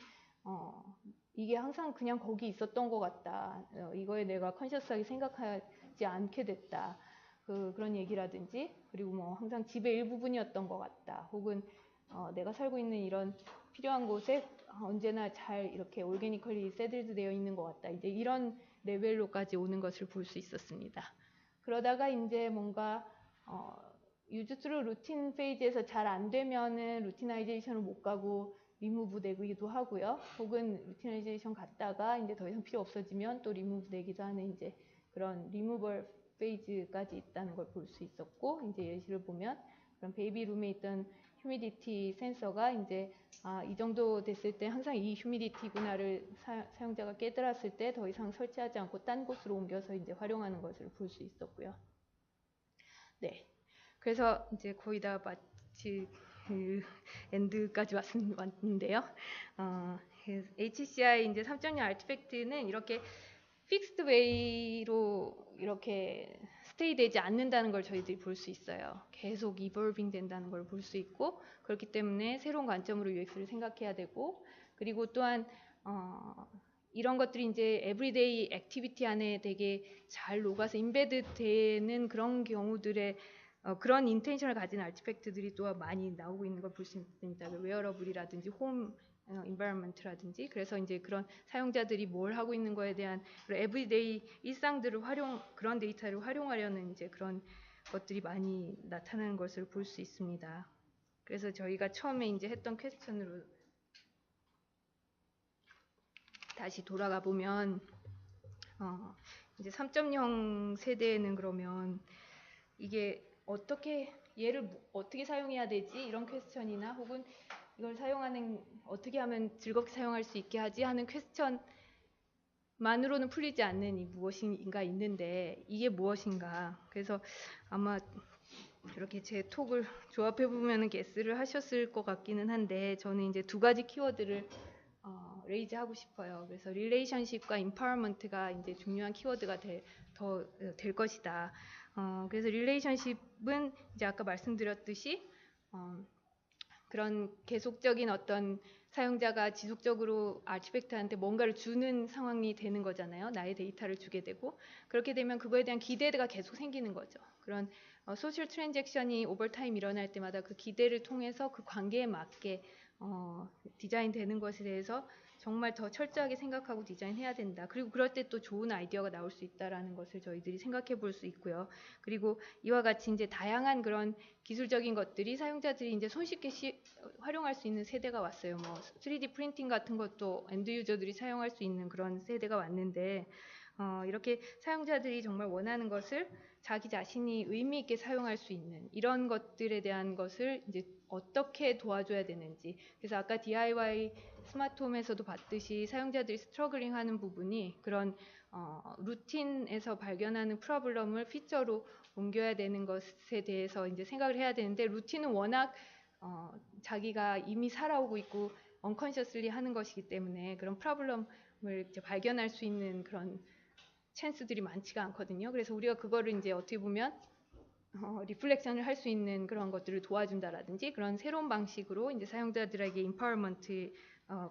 이게 항상 그냥 거기 있었던 것 같다. 이거에 내가 컨셔스하게 생각하지 않게 됐다. 그런 얘기라든지 그리고 뭐 항상 집의 일부분이었던 것 같다. 혹은 내가 살고 있는 이런 필요한 곳에 언제나 잘 이렇게 올게니컬리 세들드 되어 있는 것 같다. 이제 이런 레벨로까지 오는 것을 볼 수 있었습니다. 그러다가 이제 뭔가 유즈 스루 루틴 페이지에서 잘 안 되면은 루티나이제이션을 못 가고 리무브 되기도 하고요. 혹은 루티나이제이션 갔다가 이제 더 이상 필요 없어지면 또 리무브 되기도 하는 이제 그런 리무벌 페이지까지 있다는 걸 볼 수 있었고 이제 예시를 보면 그런 베이비룸에 있던 휴미디티 센서가 이제 이 정도 됐을 때 항상 이 휴미디티구나를 사용자가 깨달았을 때 더 이상 설치하지 않고 딴 곳으로 옮겨서 이제 활용하는 것을 볼 수 있었고요. 네, 그래서 이제 거의 다 마치 엔드까지 왔는데요. HCI 이제 3.0 아티팩트는 이렇게 픽스드 웨이로 이렇게 스테이 되지 않는다는 걸 저희들이 볼 수 있어요. 계속 이볼빙 된다는 걸 볼 수 있고 그렇기 때문에 새로운 관점으로 UX를 생각해야 되고 그리고 또한 이런 것들이 이제 에브리데이 액티비티 안에 되게 잘 녹아서 인베드 되는 그런 경우들의 그런 인텐션을 가진 아티팩트들이 또 많이 나오고 있는 걸 볼 수 있습니다. 웨어러블이라든지 홈 environment라든지 그래서 이제 그런 사용자들이 뭘 하고 있는 거에 대한 에브리데이 일상들을 그런 데이터를 활용하려는 이제 그런 것들이 많이 나타나는 것을 볼 수 있습니다. 그래서 저희가 처음에 이제 했던 퀘스천으로 다시 돌아가 보면 이제 3.0 세대에는 그러면 이게 얘를 어떻게 사용해야 되지? 이런 퀘스천이나 혹은 이걸 어떻게 하면 즐겁게 사용할 수 있게 하지? 하는 퀘스천만으로는 풀리지 않는 이 무엇인가 있는데 이게 무엇인가? 그래서 아마 이렇게 제 톡을 조합해 보면은 게스를 하셨을 것 같기는 한데 저는 이제 두 가지 키워드를 레이즈 하고 싶어요. 그래서 릴레이션십과 임파워먼트가 이제 중요한 키워드가 될 것이다. 그래서 릴레이션십은 이제 아까 말씀드렸듯이 그런 계속적인 어떤 사용자가 지속적으로 아티팩트한테 뭔가를 주는 상황이 되는 거잖아요. 나의 데이터를 주게 되고 그렇게 되면 그거에 대한 기대가 계속 생기는 거죠. 그런 소셜 트랜잭션이 오버타임 일어날 때마다 그 기대를 통해서 그 관계에 맞게 디자인되는 것에 대해서 정말 더 철저하게 생각하고 디자인해야 된다. 그리고 그럴 때 또 좋은 아이디어가 나올 수 있다라는 것을 저희들이 생각해 볼 수 있고요. 그리고 이와 같이 이제 다양한 그런 기술적인 것들이 사용자들이 이제 손쉽게 활용할 수 있는 세대가 왔어요. 뭐 3D 프린팅 같은 것도 엔드 유저들이 사용할 수 있는 그런 세대가 왔는데 이렇게 사용자들이 정말 원하는 것을 자기 자신이 의미 있게 사용할 수 있는 이런 것들에 대한 것을 이제 어떻게 도와줘야 되는지. 그래서 아까 DIY 스마트홈에서도 봤듯이 사용자들이 스트러글링 하는 부분이 그런 루틴에서 발견하는 프로블럼을 피처로 옮겨야 되는 것에 대해서 이제 생각을 해야 되는데 루틴은 워낙 자기가 이미 살아오고 있고 언컨셔슬리 하는 것이기 때문에 그런 프로블럼을 이제 발견할 수 있는 그런 찬스들이 많지가 않거든요. 그래서 우리가 그거를 이제 어떻게 보면 리플렉션을 할 수 있는 그런 것들을 도와준다라든지 그런 새로운 방식으로 이제 사용자들에게 임파워먼트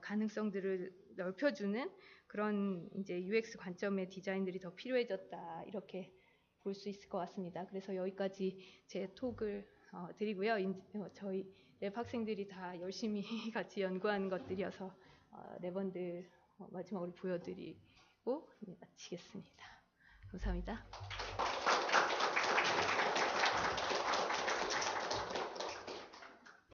가능성들을 넓혀주는 그런 이제 UX 관점의 디자인들이 더 필요해졌다 이렇게 볼 수 있을 것 같습니다. 그래서 여기까지 제 톡을 드리고요. 저희 랩 학생들이 다 열심히 같이 연구하는 것들이어서 랩원들 마지막으로 보여드리고 마치겠습니다. 감사합니다.